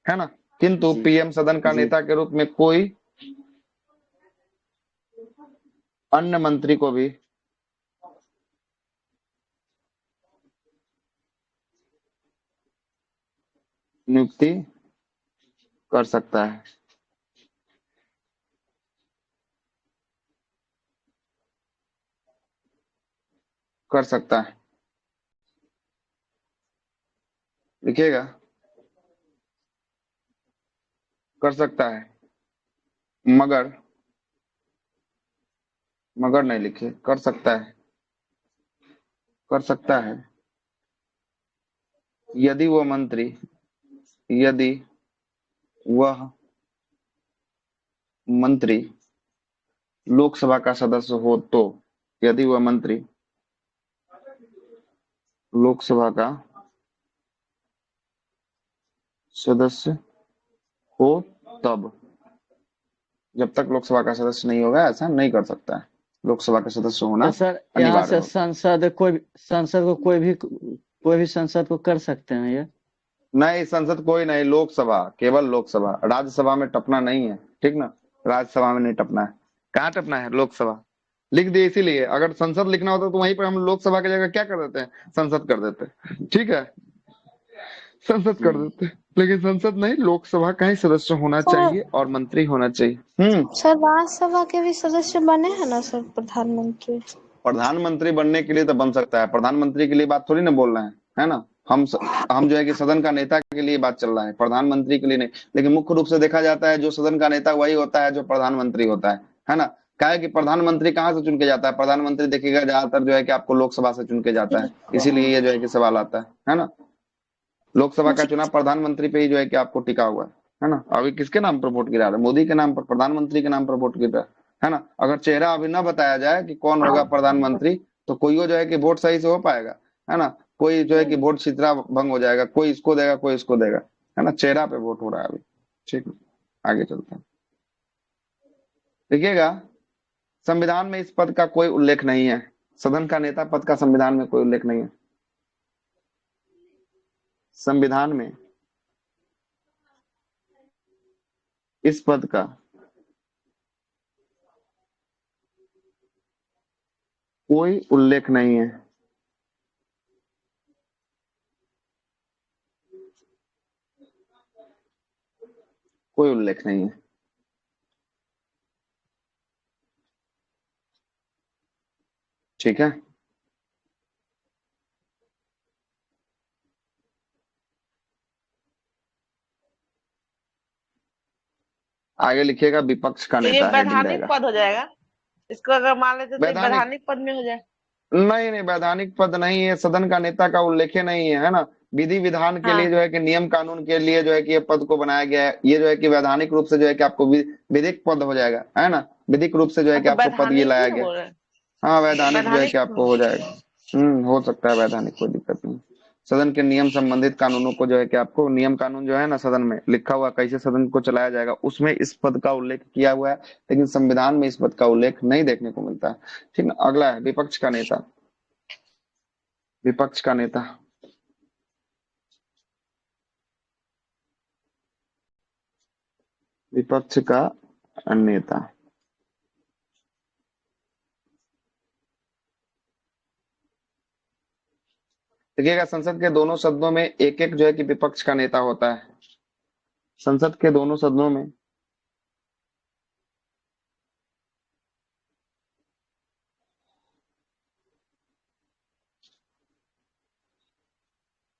है ना? किंतु जी पीएम सदन का जी नेता के रूप में कोई अन्य मंत्री को भी नियुक्ति कर सकता है। कर सकता है, लिखिएगा, कर सकता है, मगर नहीं लिखे, कर सकता है, कर सकता है यदि वह मंत्री लोकसभा का सदस्य हो तो। यदि वह मंत्री लोकसभा का सदस्य हो तब। जब तक लोकसभा का सदस्य नहीं होगा ऐसा नहीं कर सकता है। लोकसभा का सदस्य होना तो सर यहाँ अनिवार्य से होगा। सांसद को कोई भी कोई भी संसद को कर सकते हैं ये? नहीं, संसद कोई नहीं, लोकसभा, केवल लोकसभा। राज्यसभा में टपना नहीं है, ठीक ना। राज्यसभा में नहीं टपना है। कहाँ टपना है? लोकसभा। लिख दिए इसीलिए। अगर संसद लिखना होता तो वहीं पर हम लोकसभा की जगह क्या कर देते हैं, संसद कर देते, ठीक है, संसद कर देते। लेकिन संसद नहीं, लोकसभा का ही सदस्य होना सर चाहिए और मंत्री होना चाहिए। सर राज्यसभा के भी सदस्य बने हैं ना सर, प्रधानमंत्री? प्रधानमंत्री बनने के लिए तो बन सकता है, प्रधानमंत्री के लिए बात थोड़ी ना बोल रहे हैं, है ना। हम जो है कि सदन का नेता के लिए बात चल रहा है, प्रधानमंत्री के लिए नहीं। लेकिन मुख्य रूप से देखा जाता है जो सदन का नेता वही होता है जो प्रधानमंत्री होता है ना। क्या है कि प्रधानमंत्री कहाँ से चुन के जाता है? प्रधानमंत्री देखिएगा ज्यादातर जो है कि आपको लोकसभा से चुन के जाता है, इसीलिए ये जो है कि सवाल आता है ना। लोकसभा का चुनाव प्रधानमंत्री पे ही जो है कि आपको टिका हुआ है ना। अभी किसके नाम पर वोट गिरा रहे हैं? मोदी के नाम पर, प्रधानमंत्री के नाम पर वोट गिर रहा है ना। अगर चेहरा अभी न बताया जाए कि कौन होगा प्रधानमंत्री तो कोई जो है कि वोट सही से हो पाएगा, है ना। कोई जो है कि वोट छितरा भंग हो जाएगा, कोई इसको देगा कोई इसको देगा, है ना। चेहरा पे वोट हो रहा है अभी, ठीक है। आगे चलते हैं, देखिएगा संविधान में इस पद का कोई उल्लेख नहीं है। सदन का नेता पद का संविधान में कोई उल्लेख नहीं है। संविधान में इस पद का कोई उल्लेख नहीं है। कोई उल्लेख नहीं है, ठीक है। आगे लिखिएगा विपक्ष का तो ये नेता हेडिंग वैधानिक रहेगा। पद हो जाएगा, इसको अगर मान लेते तो ये वैधानिक वैधानिक पद में हो जाए। नहीं नहीं, वैधानिक पद नहीं है। सदन का नेता का उल्लेख ही नहीं है ना। विधि विधान के लिए हाँ जो है कि नियम कानून के लिए जो है कि ये पद को बनाया गया है। ये जो है कि वैधानिक रूप से जो है कि आपको विधिक पद हो जाएगा, है ना। विधिक रूप से जो है कि तो आपको पद ये वैधानिक ही लाया ना गया। बोल रहे हैं। हाँ, वैधानिक जो है कि वैधानिक आपको हो जाएगा। हो सकता है वैधानिक, कोई दिक्कत नहीं। सदन के नियम संबंधित कानूनों को जो है कि आपको नियम कानून जो है ना सदन में लिखा हुआ कैसे सदन को चलाया जाएगा उसमें इस पद का उल्लेख किया हुआ है। लेकिन संविधान में इस पद का उल्लेख नहीं देखने को मिलता है, ठीक ना। अगला है विपक्ष का नेता। विपक्ष का नेता विपक्ष का नेता देखिएगा संसद के दोनों सदनों में एक एक जो है कि विपक्ष का नेता होता है। संसद के दोनों सदनों में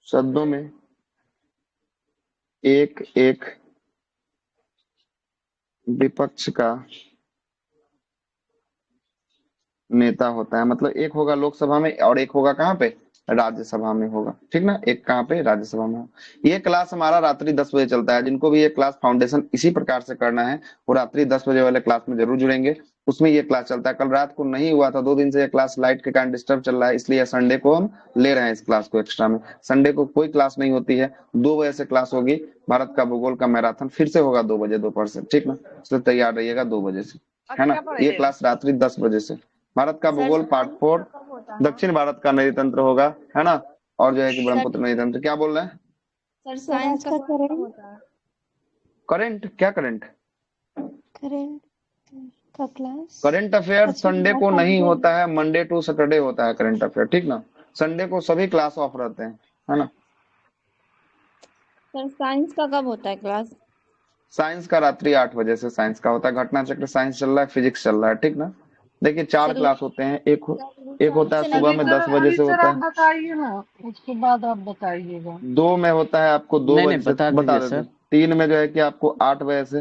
सदनों में एक एक विपक्ष का नेता होता है। मतलब एक होगा लोकसभा में और एक होगा कहाँ पे? राज्यसभा में होगा, ठीक ना। एक कहाँ पे? राज्यसभा में होगा। ये क्लास हमारा रात्रि 10 बजे चलता है। जिनको भी ये क्लास फाउंडेशन इसी प्रकार से करना है वो रात्रि 10 बजे वाले क्लास में जरूर जुड़ेंगे। उसमें ये क्लास चलता है। कल रात को नहीं हुआ था, 2 दिन से ये क्लास लाइट के कारण डिस्टर्ब चल रहा है, इसलिए संडे को हम ले रहे हैं इस क्लास को एक्स्ट्रा में। संडे को कोई क्लास नहीं होती है, 2 बजे से क्लास होगी। भारत का भूगोल का मैराथन फिर से होगा 2 बजे दोपहर से, ठीक ना। इसलिए तैयार रहिएगा 2 बजे से, है ना। क्या ये पढ़ाइएगा? क्लास रात्रि 10 बजे से। भारत का भूगोल पार्ट 4, दक्षिण भारत का नदी तंत्र होगा, है ना। और जो है कि ब्रह्मपुत्र नदी तंत्र। क्या बोल रहे हैं? सर साइंस का करंट करंट? क्या करंट? करंट का क्लास करंट अफेयर संडे को नहीं होता है, मंडे टू सैटरडे होता है करंट अफेयर, ठीक ना। संडे को सभी क्लास ऑफ रहते हैं, है ना। सर साइंस का कब होता है क्लास? साइंस का रात्रि 8 बजे से साइंस का होता है। घटना चक्र साइंस चल रहा है, फिजिक्स चल रहा है, ठीक ना। देखिए 4 क्लास होते हैं। एक होता है सुबह में 10 बजे से होता आप है। बताइए ना, उसके बाद आप बताइएगा। 2 में होता है आपको 2 नहीं बजे नहीं, से, बता बता दीजिए देते। सर। 3 में जो है कि आपको 8 बजे से,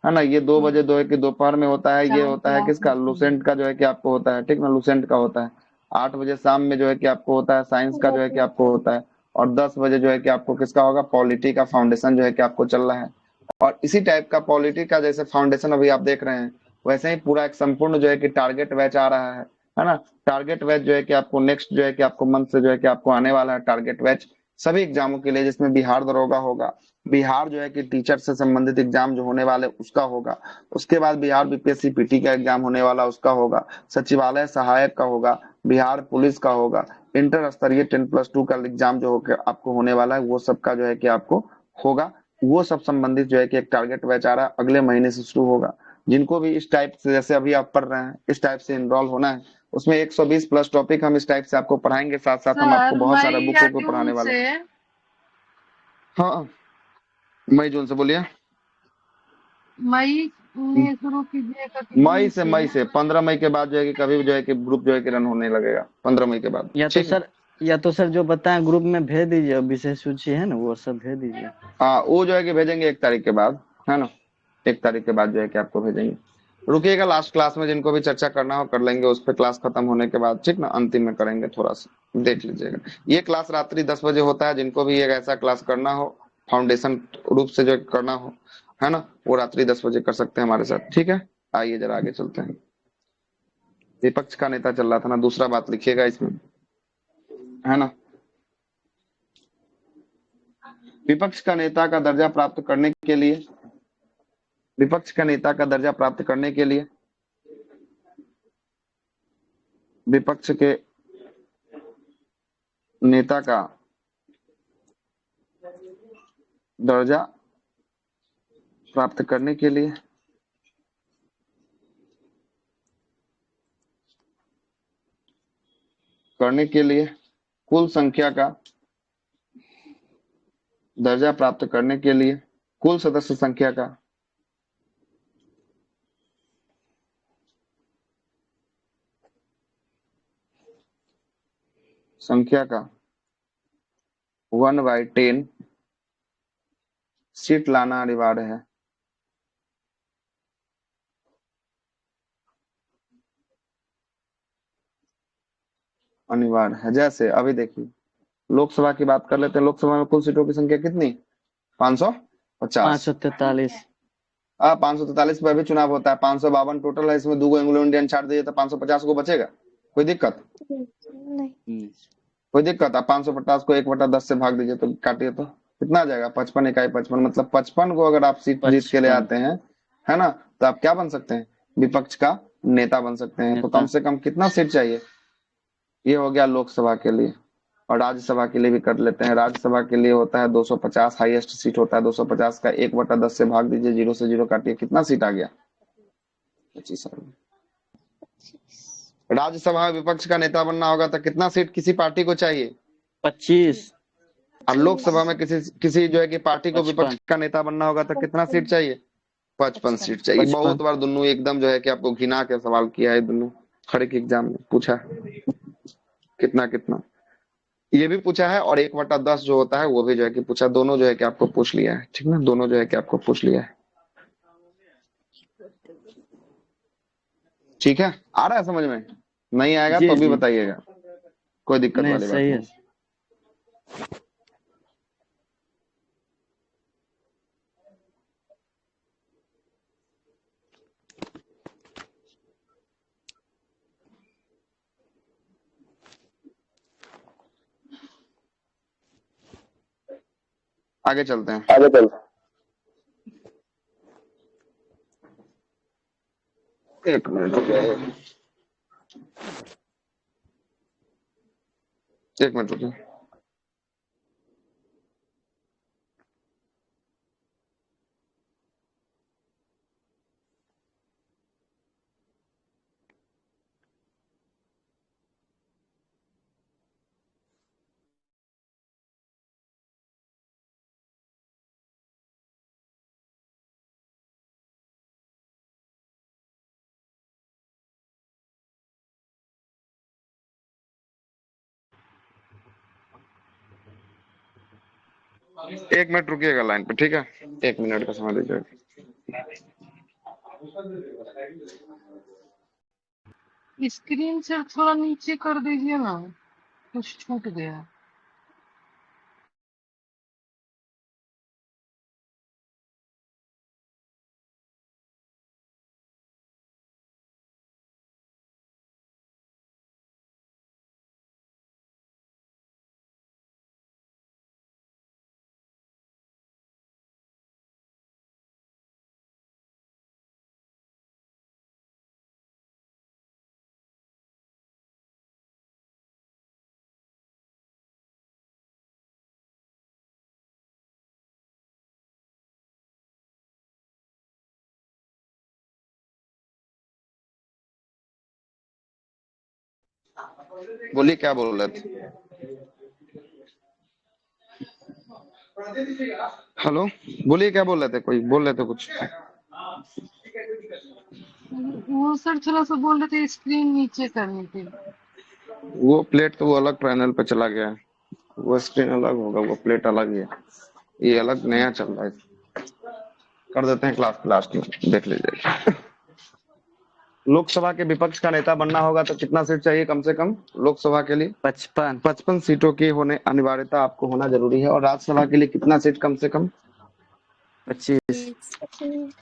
है ना। ये 2 बजे जो है कि दोपहर में होता है। ये होता है किसका? लुसेंट का जो है कि आपको होता है, ठीक ना। लुसेंट का होता है। 8 बजे शाम में जो है कि आपको होता है साइंस का जो है कि आपको होता है। और 10 बजे जो है कि आपको किसका होगा? पॉलिटी का फाउंडेशन जो है कि आपको चल रहा है। और इसी टाइप का पॉलिटी का जैसे फाउंडेशन अभी आप देख रहे हैं वैसे ही पूरा एक संपूर्ण जो है कि टारगेट बैच आ रहा है ना। टारगेट बैच जो है कि आपको नेक्स्ट जो है कि आपको मंथ से जो है कि आपको आने वाला है टारगेट बैच। सभी एग्जामों के लिए, जिसमें बिहार दरोगा होगा, बिहार जो है कि टीचर से संबंधित एग्जाम जो होने वाले उसका होगा, उसके बाद बिहार बीपीएससी पीटी का एग्जाम होने वाला उसका होगा, सचिवालय सहायक का होगा, बिहार पुलिस का होगा, इंटर स्तरीय 10+2 का एग्जाम जो होकर आपको होने वाला है वो सब का जो है कि आपको होगा। वो सब संबंधित जो है कि एक टारगेट बैच आ रहा है, अगले महीने से शुरू होगा। जिनको भी इस टाइप से, जैसे अभी आप पढ़ रहे हैं, इस टाइप से इनरोल होना है, उसमें 120+ टॉपिक हम इस टाइप से आपको पढ़ाएंगे, साथ साथ हम आपको सर बहुत सारे मई या बुकों को जून पढ़ाने वाले से? हैं। हाँ, मई जून से बोलिए। मई में शुरू कीजिएगा कि जून से? मई से 15 मई के बाद जो है कि कभी भी जो है कि ग्रुप जो है कि रन होने लगेगा 15 मई के बाद, या तो ठीक है। सर या तो सर जो बताएं ग्रुप में भेज दीजिए, विषय सूची है ना वो सब भेज दीजिए। हाँ, वो जो है कि भेजेंगे 1 तारीख के बाद, है ना। 1 तारीख के बाद जो है कि आपको भेजेंगे। रुकिएगा, लास्ट क्लास में जिनको भी चर्चा करना हो कर लेंगे, उस पर क्लास खत्म होने के बाद, ठीक ना, अंतिम में करेंगे, थोड़ा सा देख लीजिएगा। ये क्लास रात्रि 10 बजे होता है, जिनको भी एक ऐसा क्लास करना हो, फाउंडेशन रूप से जो करना हो, है ना, वो रात्रि 10 बजे कर सकते हैं हमारे साथ, ठीक है। आइए जरा आगे चलते हैं। विपक्ष का नेता चल रहा था ना, दूसरा बात लिखिएगा इसमें, है ना। विपक्ष का नेता का दर्जा प्राप्त करने के लिए, विपक्ष का नेता का दर्जा प्राप्त करने के लिए, विपक्ष के नेता का दर्जा प्राप्त करने के लिए कुल संख्या का दर्जा प्राप्त करने के लिए कुल सदस्य संख्या का 1/10 सीट लाना अनिवार्य है। जैसे अभी देखिए, लोकसभा की बात कर लेते हैं। लोकसभा में कुल सीटों की संख्या कितनी? 550। 543। 543 पर भी चुनाव होता है। 552 टोटल है, इसमें 2 एंग्लो इंडियन छाट दिए तो 550 को बचेगा। कोई दिक्कत? नहीं। कोई दिक्कत? आप 550 को 1/10 से भाग दीजिए तो काटिए तो कितना आ जाएगा? 55 इकाई 55, मतलब 55 को अगर आप सीट जीत के ले 55 आते हैं, है ना, तो आप क्या बन सकते हैं? विपक्ष का नेता बन सकते हैं। तो नेता। कम से कम कितना सीट चाहिए? ये हो गया लोकसभा के लिए। और राज्यसभा के लिए भी कर लेते हैं। राज्यसभा के लिए होता है 250, हाईएस्ट सीट होता है 250 का 1/10 से भाग दीजिए, 0 से 0 काटिए, कितना सीट आ गया? 25 आ गया। राज्यसभा में विपक्ष का नेता बनना होगा तो कितना सीट किसी पार्टी को चाहिए? 25। और लोकसभा में किसी जो है कि पार्टी को विपक्ष 55। का नेता बनना होगा तो कितना सीट चाहिए? 55 सीट चाहिए। 55। बहुत बार दोनों एकदम जो है कि आपको घिना के सवाल किया है, दोनों हर एक एग्जाम में पूछा कितना कितना, ये भी पूछा है, और 1/10 जो होता है वो भी जो है कि पूछा। दोनों जो है कि आपको पूछ लिया है, ठीक ना, दोनों जो है कि आपको पूछ लिया है। ठीक है, आ रहा है समझ में? नहीं आएगा जी तो भी जी। बताइएगा, कोई दिक्कत नहीं वाली बात सही है। नहीं। आगे चलते हैं। एक मिनट हो गया, एक मिनट रुकिए। एक मिनट रुकिएगा लाइन पे, ठीक है, 1 मिनट का समय दीजिएगा। स्क्रीन से थोड़ा नीचे कर दीजिए ना, कुछ छूट गया। बोलिए क्या बोल रहे थे? हेलो, बोलिए क्या बोल रहे थे? कोई बोल रहे थे कुछ? वो सर थोड़ा सा बोल रहे थे स्क्रीन नीचे करने के लिए। वो प्लेट तो वो अलग पैनल पे चला गया है, वो स्क्रीन अलग होगा, वो प्लेट अलग ही है, ये अलग नया चल रहा है। कर देते हैं क्लास लास्ट में, देख लीजिएगा। लोकसभा के विपक्ष का नेता बनना होगा तो कितना सीट चाहिए कम से कम लोकसभा के लिए? 55। 55 सीटों की होने अनिवार्यता आपको होना जरूरी है। और राज्यसभा के लिए कितना सीट कम से कम? 25।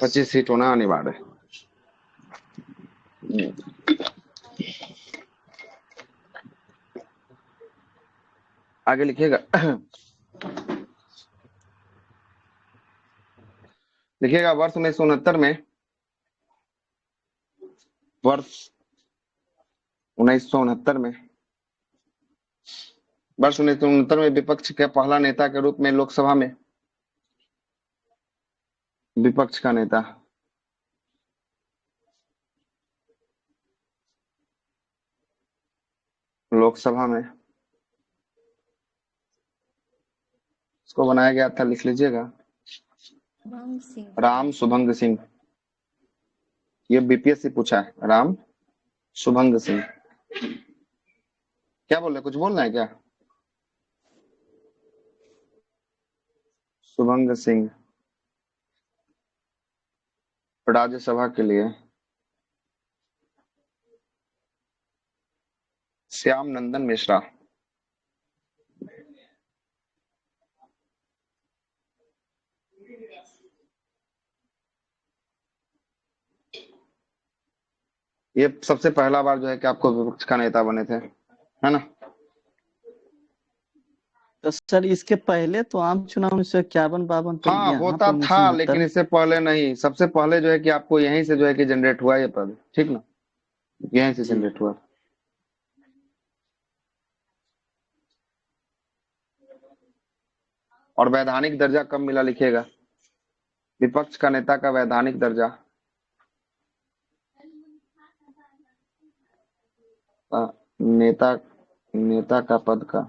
25 सीट होना अनिवार्य है। आगे लिखिएगा। लिखिएगा वर्ष 1969 में, वर्ष 1969 में, वर्ष 1969 में विपक्ष के पहला नेता के रूप में लोकसभा में, विपक्ष का नेता लोकसभा में इसको बनाया गया था, लिख लीजिएगा, राम सुभंग सिंह। ये बीपीएससी पूछा है, राम सुभंग सिंह। क्या बोल रहे, कुछ बोल रहे हैं क्या? सुभंग सिंह राज्यसभा के लिए श्याम नंदन मिश्रा। ये सबसे पहला बार जो है कि आपको विपक्ष का नेता बने थे, है ना? तो सर इसके पहले तो आम चुनाव 1951-52 तो हाँ यहाँ होता पे था, लेकिन 1969। इससे पहले नहीं। सबसे पहले जो है कि आपको यहीं से जो है कि जनरेट हुआ ये पद, ठीक ना, यहीं से जनरेट हुआ। और वैधानिक दर्जा कब मिला, लिखिएगा, विपक्ष का नेता का वैधानिक दर्जा नेता का पद का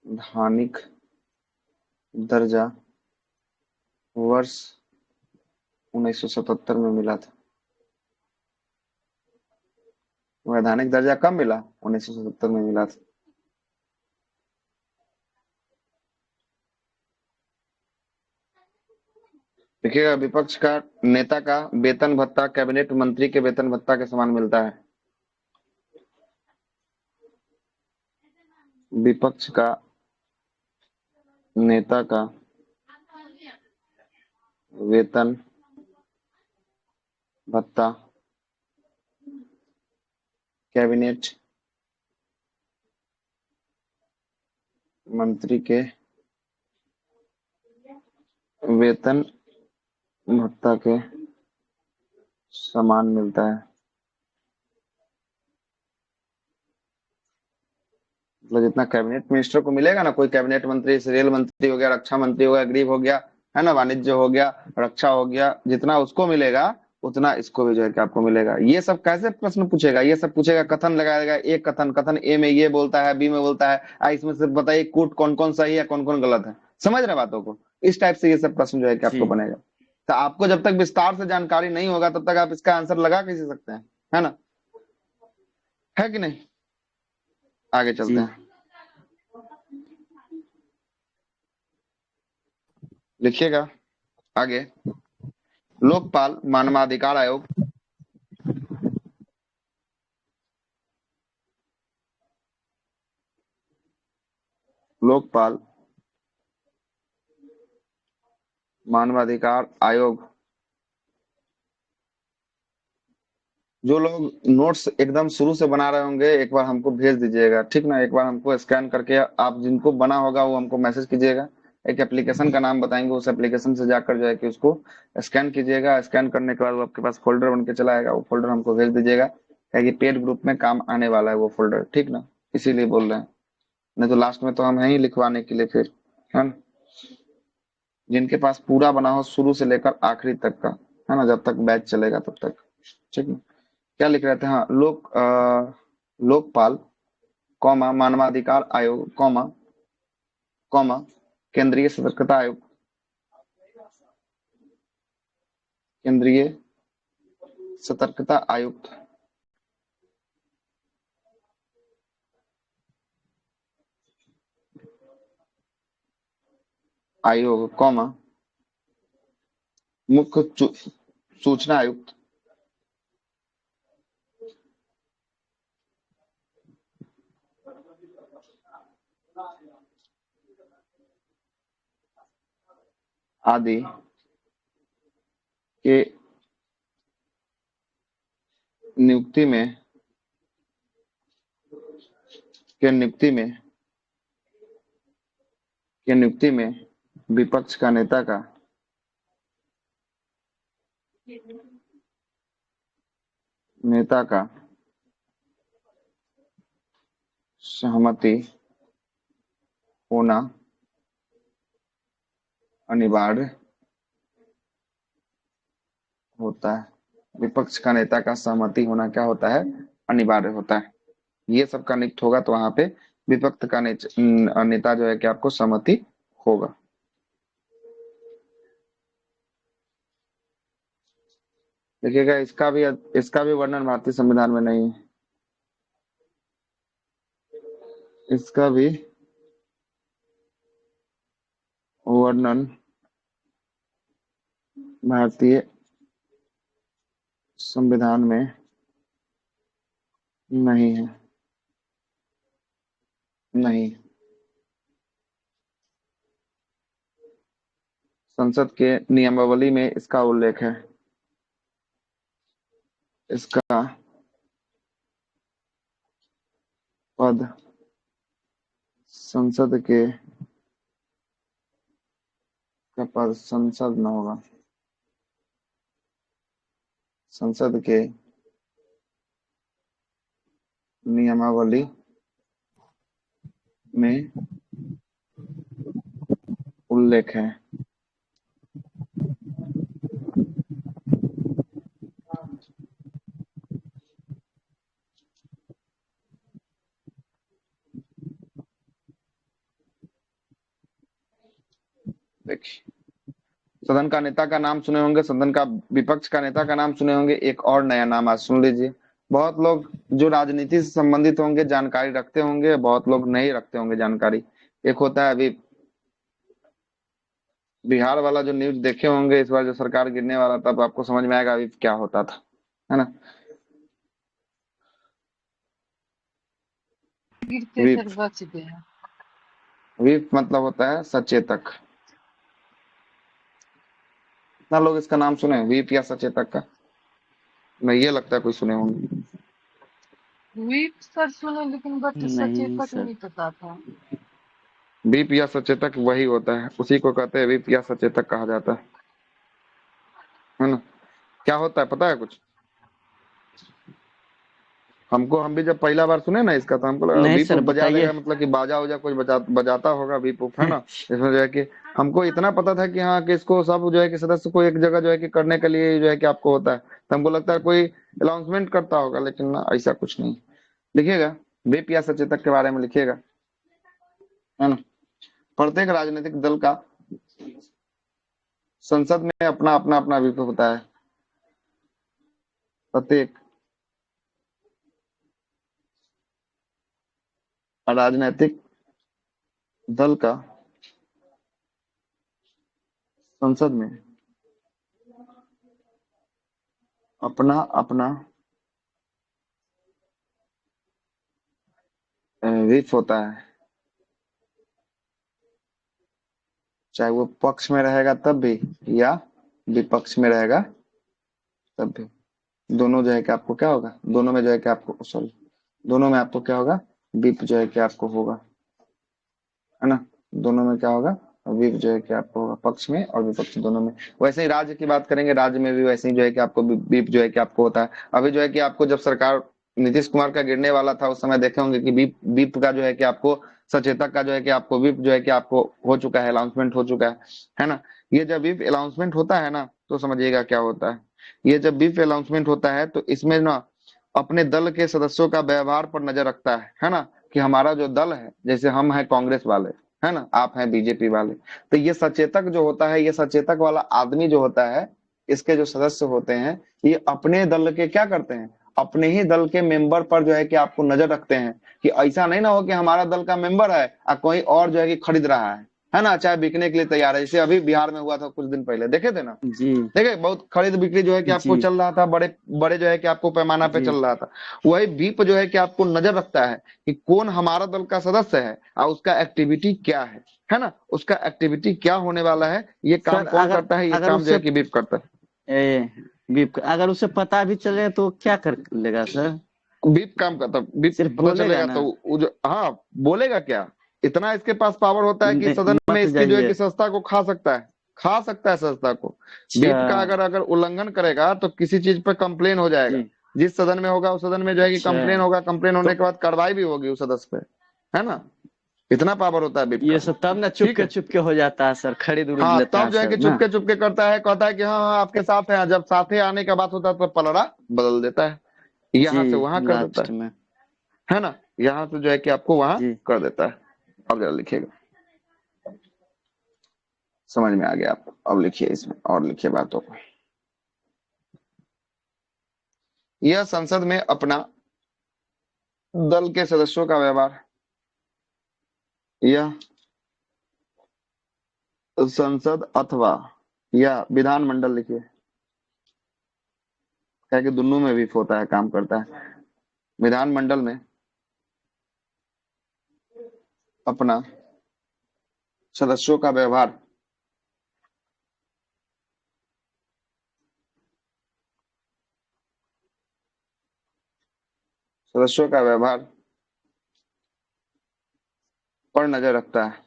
वैधानिक दर्जा वर्ष 1977 में मिला था। वैधानिक दर्जा कब मिला? 1977 में मिला था। देखिएगा, विपक्ष का नेता का वेतन भत्ता कैबिनेट मंत्री के वेतन भत्ता के समान मिलता है। विपक्ष का नेता का वेतन भत्ता कैबिनेट मंत्री के वेतन भत्ता के समान मिलता है। मतलब जितना कैबिनेट मिनिस्टर को मिलेगा ना, कोई कैबिनेट मंत्री, रेल मंत्री हो गया, रक्षा मंत्री हो गया, गृह हो गया, है ना, वाणिज्य हो गया, रक्षा हो गया, जितना उसको मिलेगा उतना इसको भी जो है कि आपको मिलेगा। ये सब कैसे प्रश्न पूछेगा? ये सब पूछेगा, कथन लगाएगा, एक कथन ए में ये बोलता है, बी में बोलता है, इसमें से बताइए कूट कौन कौन सही है, कौन कौन गलत है। समझ रहे बातों को? इस टाइप से ये सब प्रश्न जो है कि आपको बनेगा। तो आपको जब तक विस्तार से जानकारी नहीं होगा तब तक आप इसका आंसर लगा कैसे सकते हैं, है ना, है कि नहीं? आगे चलते हैं, लिखिएगा आगे। लोकपाल मानवाधिकार आयोग लोकपाल मानवाधिकार आयोग, जो लोग नोट्स एकदम शुरू से बना रहे होंगे एक बार हमको भेज दीजिएगा, ठीक ना। एक बार हमको स्कैन करके, आप जिनको बना होगा वो हमको मैसेज कीजिएगा। एक एप्लीकेशन का नाम बताएंगे, उस एप्लीकेशन से जाकर जो है कि उसको स्कैन कीजिएगा। स्कैन करने के बाद वो आपके पास फोल्डर बन के चला आएगा, वो फोल्डर हमको भेज दीजिएगा, कि पेड ग्रुप में काम आने वाला है वो फोल्डर, ठीक ना। इसीलिए बोल रहे हैं, नहीं तो लास्ट में तो हम है ही लिखवाने के लिए फिर, है ना। जिनके पास पूरा बना हो शुरू से लेकर आखिरी तक का, है ना, जब तक बैच चलेगा तब तक। ठीक है, क्या लिख रहे थे? हाँ, लोकपाल कॉमा मानवाधिकार आयोग कॉमा कॉमा केंद्रीय सतर्कता आयोग, केंद्रीय सतर्कता आयुक्त आयोग कॉमा मुख्य सूचना आयुक्त आदि के नियुक्ति में विपक्ष का नेता का सहमति होना अनिवार्य होता है। विपक्ष का नेता का सहमति होना क्या होता है? अनिवार्य होता है। ये सब का नियुक्त होगा तो वहां पे विपक्ष का नेता जो है कि आपको सहमति होगा। देखिएगा, इसका भी वर्णन भारतीय संविधान में नहीं है। इसका भी वर्णन भारतीय संविधान में नहीं है, नहीं। संसद के नियमावली में इसका उल्लेख है। इसका पद संसद के का पद संसद न होगा, संसद के नियमावली में उल्लेख है। देखिए, सदन का नेता का नाम सुने होंगे, सदन का विपक्ष का नेता का नाम सुने होंगे। एक और नया नाम आज सुन लीजिए। बहुत लोग जो राजनीति से संबंधित होंगे जानकारी रखते होंगे, बहुत लोग नहीं रखते होंगे जानकारी। एक होता है अभी बिहार वाला जो न्यूज देखे होंगे, इस बार जो सरकार गिरने वाला था, तब आपको समझ में आएगा अभी क्या होता था, है ना। गिरते फिर बच गया। व्हीप मतलब होता है सचेतक। कितना लोग इसका नाम सुने, व्हीप या सचेतक का? मैं ये लगता है कोई सुने होंगे। व्हीप सर सुने, लेकिन बट नहीं सचेतक सर। नहीं पता था। व्हीप या सचेतक वही होता है, उसी को कहते हैं व्हीप या सचेतक कहा जाता है ना। क्या होता है पता है कुछ? हम भी जब पहला बार सुने ना इसका, तो हमको लगा नहीं व्हीप सर, बजा बताइए। देगा, मतलब कि बाजा उजा कुछ बजाता होगा व्हीप, है ना। इसमें जो है कि हमको इतना पता था कि हाँ, कि इसको सब जो है कि सदस्य को एक जगह जो है कि करने के लिए जो है कि आपको होता है, तो हमको लगता है कोई अनाउंसमेंट करता होगा, लेकिन ना, ऐसा कुछ नहीं। लिखिएगा व्हीप या सचेतक के बारे में लिखिएगा, है ना। प्रत्येक राजनीतिक दल का संसद में अपना अपना व्हीप होता है। प्रत्येक राजनीतिक दल का संसद में अपना अपना व्हीप होता है, चाहे वो पक्ष में रहेगा तब भी या विपक्ष में रहेगा तब भी। दोनों जो है कि आपको क्या होगा, दोनों में जो है कि आपको दोनों में आपको क्या होगा, व्हीप जो है कि आपको होगा, है ना। दोनों में क्या होगा, व्हीप जो है कि आपको होगा, पक्ष में और विपक्ष दोनों में। वैसे ही राज्य की बात करेंगे, राज्य में भी वैसे ही जो है कि आपको व्हीप जो है कि आपको होता है। अभी जो है कि आपको जब सरकार नीतीश कुमार का गिरने वाला था, उस समय देखे होंगे कि व्हीप का जो है कि आपको, सचेतक का जो है कि आपको व्हीप जो है कि आपको हो चुका है, अनाउंसमेंट हो चुका है ना। ये जब बीफ अनाउंसमेंट होता है ना तो समझिएगा क्या होता है। ये जब बीफ अनाउंसमेंट होता है तो इसमें ना अपने दल के सदस्यों का व्यवहार पर नजर रखता है ना, कि हमारा जो दल है, जैसे हम हैं कांग्रेस वाले, है ना, आप हैं बीजेपी वाले, तो ये सचेतक जो होता है, ये सचेतक वाला आदमी जो होता है, इसके जो सदस्य होते हैं, ये अपने दल के क्या करते हैं, अपने ही दल के मेंबर पर जो है कि आपको नजर रखते हैं, कि ऐसा नहीं ना हो कि हमारा दल का मेंबर है और कोई और जो है कि खरीद रहा है ना, चाहे बिकने के लिए तैयार है। जैसे अभी बिहार में हुआ था कुछ दिन पहले, देखे थे ना, जी देखिए बहुत खरीद बिक्री जो है कि आपको जी चल रहा था, बड़े बड़े जो है कि आपको पैमाना पे जी चल रहा था। वही बीप जो है कि आपको नजर रखता है कि कौन हमारा दल का सदस्य है और उसका एक्टिविटी क्या है ना, उसका एक्टिविटी क्या होने वाला है, ये काम सर। कौन अगर करता है, ये अगर काम जो उससे है कि बीप करता है। अगर उसे पता भी चले तो क्या कर लेगा सर? बीप काम करता है, बीप सिर्फ पता बोलेगा चलेगा ना? तो वो जो, हाँ, बोलेगा क्या, इतना इसके पास पावर होता है कि नहीं, सदन में मत इसकी जो है जाइए। कि संस्था को खा सकता है, खा सकता है संस्था को। अच्छा। बीप का अगर अगर उल्लंघन करेगा तो किसी चीज पर कंप्लेन हो जाएगा, जी। जिस सदन में होगा उस सदन में जो है कि अच्छा। कंप्लेन होगा, कंप्लेन होने तो के बाद कार्रवाई भी होगी उस सदस्य पे, है ना, इतना पावर होता है बीप ये का। सब तब ना ठीक चुपके है, चुपके हो जाता है सर, खरीद उरीद हाँ, लेता तब है जो है सर कि ना। चुपके चुपके करता है, कहता है कि हाँ हाँ आपके साथ है, जब साथ ही आने का बात होता है तो पलड़ा बदल देता है, जी यहाँ से वहां कर देता लास्ट में। है ना, यहाँ से जो है कि आपको वहां जी कर देता है। अब जरा लिखिएगा, समझ में आ गया आपको, अब लिखिए इसमें और लिखिए बातों को। यह संसद में अपना दल के सदस्यों का व्यवहार, यह संसद अथवा या विधानमंडल लिखिए, क्या कि दोनों में भी होता है, काम करता है। विधानमंडल में अपना सदस्यों का व्यवहार सदस्यों का व्यवहार पर नजर रखता है।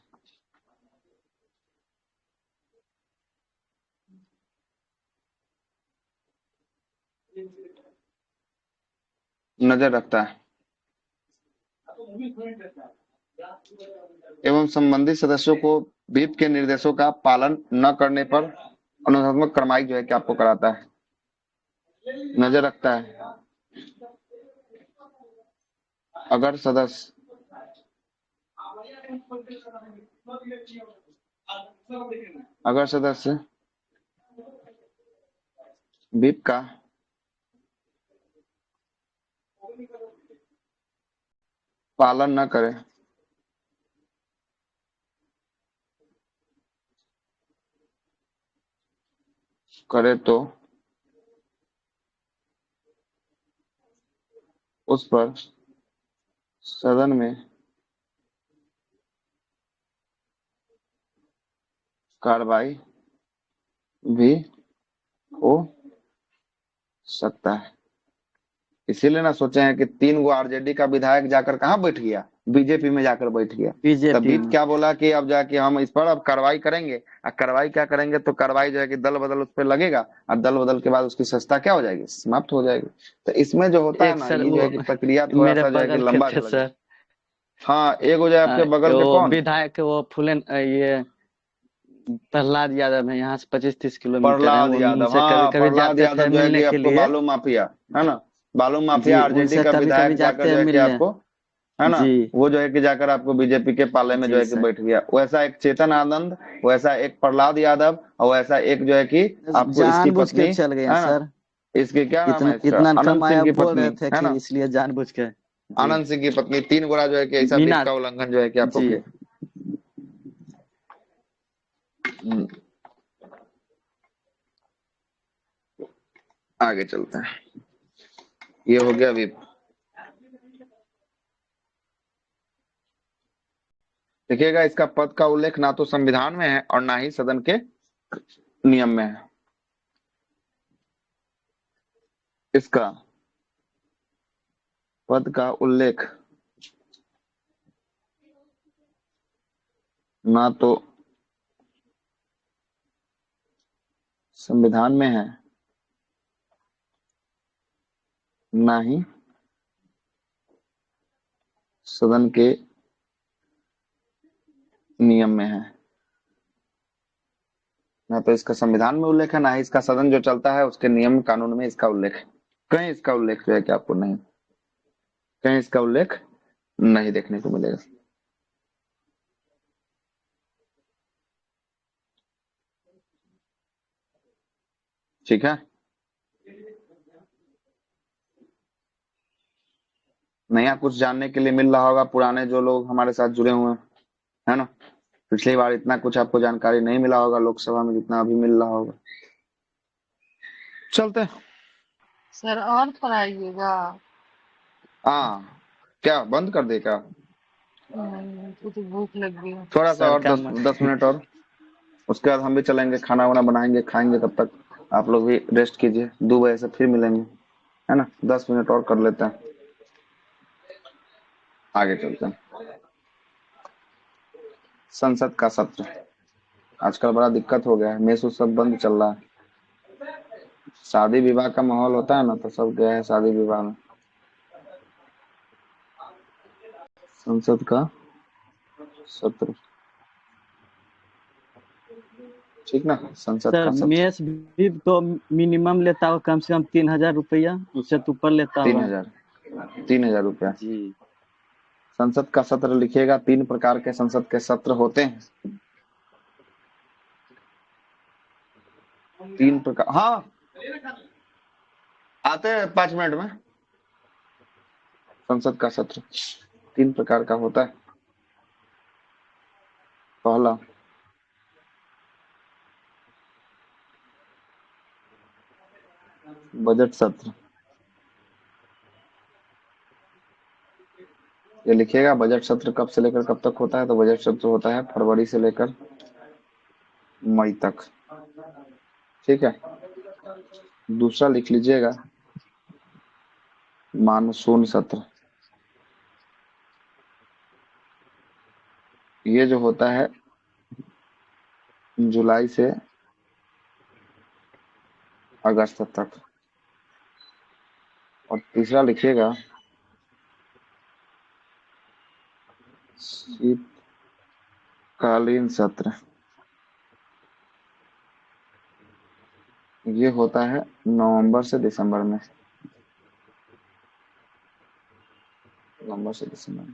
नजर रखता है एवं संबंधित सदस्यों को व्हिप के निर्देशों का पालन न करने पर अनुशासनात्मक कार्रवाई जो है कि आपको कराता है। नजर रखता है अगर सदस्य व्हिप का पालन न करे तो उस पर सदन में कार्रवाई भी हो सकता है। इसीलिए ना सोचे हैं कि 3 गो आरजेडी का विधायक जाकर कहाँ बैठ गया, बीजेपी में जाकर बैठ गया। तब बीजेपी बीप में। क्या बोला कि अब जाके हम इस पर अब कार्रवाई करेंगे, और कार्रवाई क्या करेंगे, तो कार्रवाई जो है कि दल बदल उस पर लगेगा, और दल बदल के बाद उसकी सत्ता क्या हो जाएगी, समाप्त हो जाएगी। तो इसमें जो होता है एक ना, सर ये जो वो है कि प्रक्रिया थोड़ा मेरे सा जो है कि बगल के लंबा थे चलेगा। सर। हाँ, एक हो जाए आपके बगल के वो कौन, विधायक वो फूलन ये प्रहलाद यादव है, यहाँ से 25-30 किलोमीटर है। प्रहलाद वो यादव। उनसे कभी हाँ, कभी प्रहलाद जाते थे यादव जो है कि मिलने के आपको लिए। बालू माफिया, है ना, बालू माफिया जी आरजेडी उनसे का कभी कभी विधायक जाते जाकर हैं जो है कि मिलने। आपको, है ना, जी वो जो है कि जाकर आपको बीजेपी के पाले में जो जी है कि सर। बैठ गया। वैसा एक चेतन आनंद, वैसा एक प्रहलाद यादव, और वैसा एक जो है कि आपको इसकी जानबूझ के पत्नी, चल गए हैं है ना, सर। इसके क्या नाम है, इसका इतना अनंत सिंह कमाया की बोल पत्नी, रहे थे है कि ना, इसलिए जानबूझ के। जी आनंद सिंह की पत्नी, 3 गोरा जो है कि ऐसा बीप मीना। का उल्लंघन जो है कि आपको जी किया। हम्म, आगे चलते हैं। ये हो गया बीप। देखिएगा, इसका पद का उल्लेख ना तो संविधान में है और ना ही सदन के नियम में है। इसका पद का उल्लेख ना तो संविधान में है, ना ही सदन के नियम में है। ना तो इसका संविधान में उल्लेख है, ना ही इसका सदन जो चलता है उसके नियम कानून में इसका उल्लेख है। कहीं इसका उल्लेख जो है कि आपको नहीं, कहीं इसका उल्लेख नहीं देखने को मिलेगा। ठीक है, नया कुछ जानने के लिए मिल रहा होगा, पुराने जो लोग हमारे साथ जुड़े हुए हैं, है ना। पिछली बार इतना कुछ आपको जानकारी नहीं मिला होगा लोकसभा में जितना अभी मिल रहा होगा। चलते हैं। सर और पढ़ाइएगा? हाँ, क्या बंद कर दे क्या? मुझको तो भूख लग गई है। थोड़ा सा सर और का 10 मिनट और, उसके बाद हम भी चलेंगे, खाना वाना बनाएंगे, खाएंगे। तब तक आप लोग भी रेस्ट कीजिए, 2 बजे से फिर मिलेंगे, है ना। 10 मिनट और कर लेते हैं, आगे चलते हैं। संसद का सत्र आजकल बड़ा दिक्कत हो गया है, मेस सब बंद चल रहा है। शादी विवाह का माहौल होता है ना, तो सब गया है शादी विवाह में। संसद का सत्र, ठीक ना, संसद सर का सत्र। मेस भी तो मिनिमम लेता हो कम से कम 3,000 रुपया, उससे तो ऊपर लेता हो। 3,000 रुपया। जी। संसद का सत्र लिखिएगा, 3 प्रकार के संसद के सत्र होते हैं। 3 प्रकार, हाँ आते हैं 5 मिनट में। संसद का सत्र 3 प्रकार का होता है। पहला, बजट सत्र। ये लिखिएगा, बजट सत्र कब से लेकर कब तक होता है। तो बजट सत्र होता है फरवरी से लेकर मई तक, ठीक है। दूसरा लिख लीजिएगा, मानसून सत्र। ये जो होता है जुलाई से अगस्त तक। और तीसरा लिखिएगा, शीतकालीन सत्र। ये होता है नवंबर से दिसंबर में, नवंबर से दिसंबर में,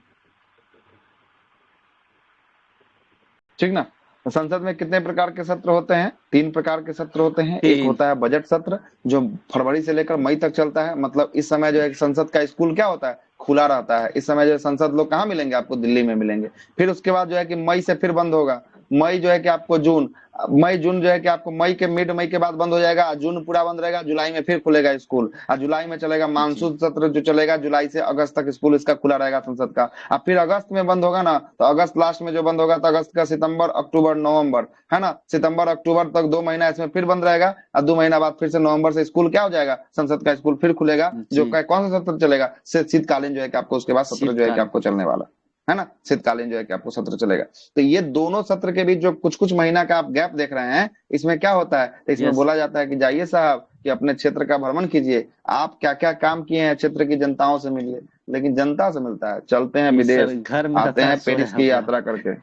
ठीक ना। तो संसद में कितने प्रकार के सत्र होते हैं? 3 प्रकार के सत्र होते हैं। एक 3। होता है बजट सत्र, जो फरवरी से लेकर मई तक चलता है। मतलब इस समय जो है संसद का स्कूल क्या होता है, खुला रहता है। इस समय जो संसद लोग कहाँ मिलेंगे आपको? दिल्ली में मिलेंगे। फिर उसके बाद जो है कि मई से फिर बंद होगा। मई जो है कि आपको जून, मई जून जो है कि आपको मई के मिड मई के बाद बंद हो जाएगा। जून पूरा बंद रहेगा, जुलाई में फिर खुलेगा स्कूल। और जुलाई में चलेगा मानसून सत्र, जो चलेगा जुलाई से अगस्त तक स्कूल इसका खुला रहेगा संसद का। और फिर अगस्त में बंद होगा ना, तो अगस्त लास्ट में जो बंद होगा, तो अगस्त का सितंबर अक्टूबर नवंबर, है ना। सितंबर अक्टूबर तक 2 महीना इसमें फिर बंद रहेगा। और 2 महीना बाद फिर से नवंबर से स्कूल क्या हो जाएगा, संसद का स्कूल फिर खुलेगा। जो कौन सा सत्र चलेगा? शीतकालीन जो है कि आपको उसके बाद सत्र जो है कि आपको चलने वाला है ना। शीतकालीन जो है कि आपको सत्र चलेगा। तो ये दोनों सत्र के बीच जो कुछ कुछ महीना का आप गैप देख रहे हैं, इसमें क्या होता है? तो इसमें बोला जाता है कि जाइए साहब कि अपने क्षेत्र का भ्रमण कीजिए, आप क्या क्या काम किए हैं क्षेत्र की जनताओं से मिलिए। लेकिन जनता से मिलता है, चलते हैं विदेश, घर में आते हैं पेरिस की यात्रा करके,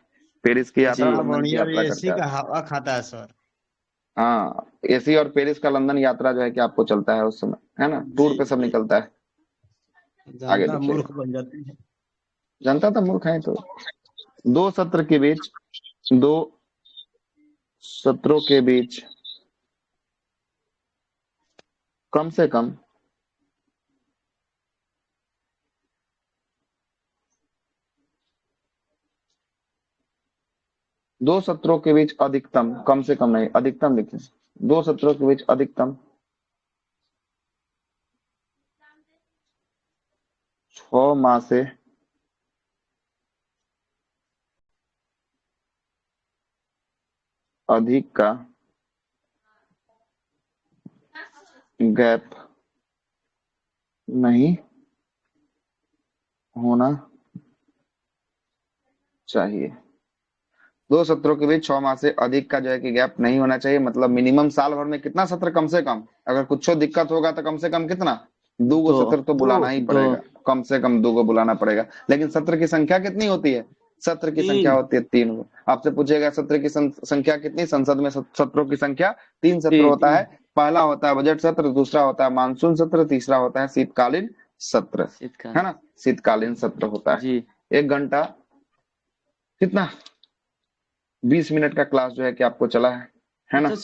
पेरिस की यात्रा, लंदन की यात्रा एसी का करके। हवा खाता है सर। हाँ, एसी और पेरिस का लंदन यात्रा जो है कि आपको चलता है उस समय, है ना। टूर पे सब निकलता है। आगे जनता देखिएगा, मूर्ख बन जाती है। जनता तो मूर्ख है। तो 2 सत्र के बीच, 2 सत्रों के बीच कम से कम 2 सत्रों के बीच अधिकतम, कम से कम नहीं अधिकतम लिखें, 2 सत्रों के बीच अधिकतम 6 माह से अधिक का गैप नहीं होना चाहिए। 2 सत्रों के बीच 6 माह से अधिक का जो है कि गैप नहीं होना चाहिए। मतलब मिनिमम साल भर में कितना सत्र? कम से कम, अगर कुछ दिक्कत होगा तो कम से कम कितना? 2 सत्र तो बुलाना ही पड़ेगा, कम से कम 2 बुलाना पड़ेगा। लेकिन सत्र की संख्या कितनी होती है? सत्र की संख्या होती है 3। आपसे पूछेगा सत्र की संख्या कितनी, संसद में सत्रों की संख्या 3 सत्र होता है। पहला होता है बजट सत्र, दूसरा होता है मानसून सत्र, तीसरा होता है शीतकालीन सत्र, है ना। शीतकालीन सत्र होता है। 1 घंटा कितना 20 मिनट का क्लास जो है कि आपको चला है ना। सर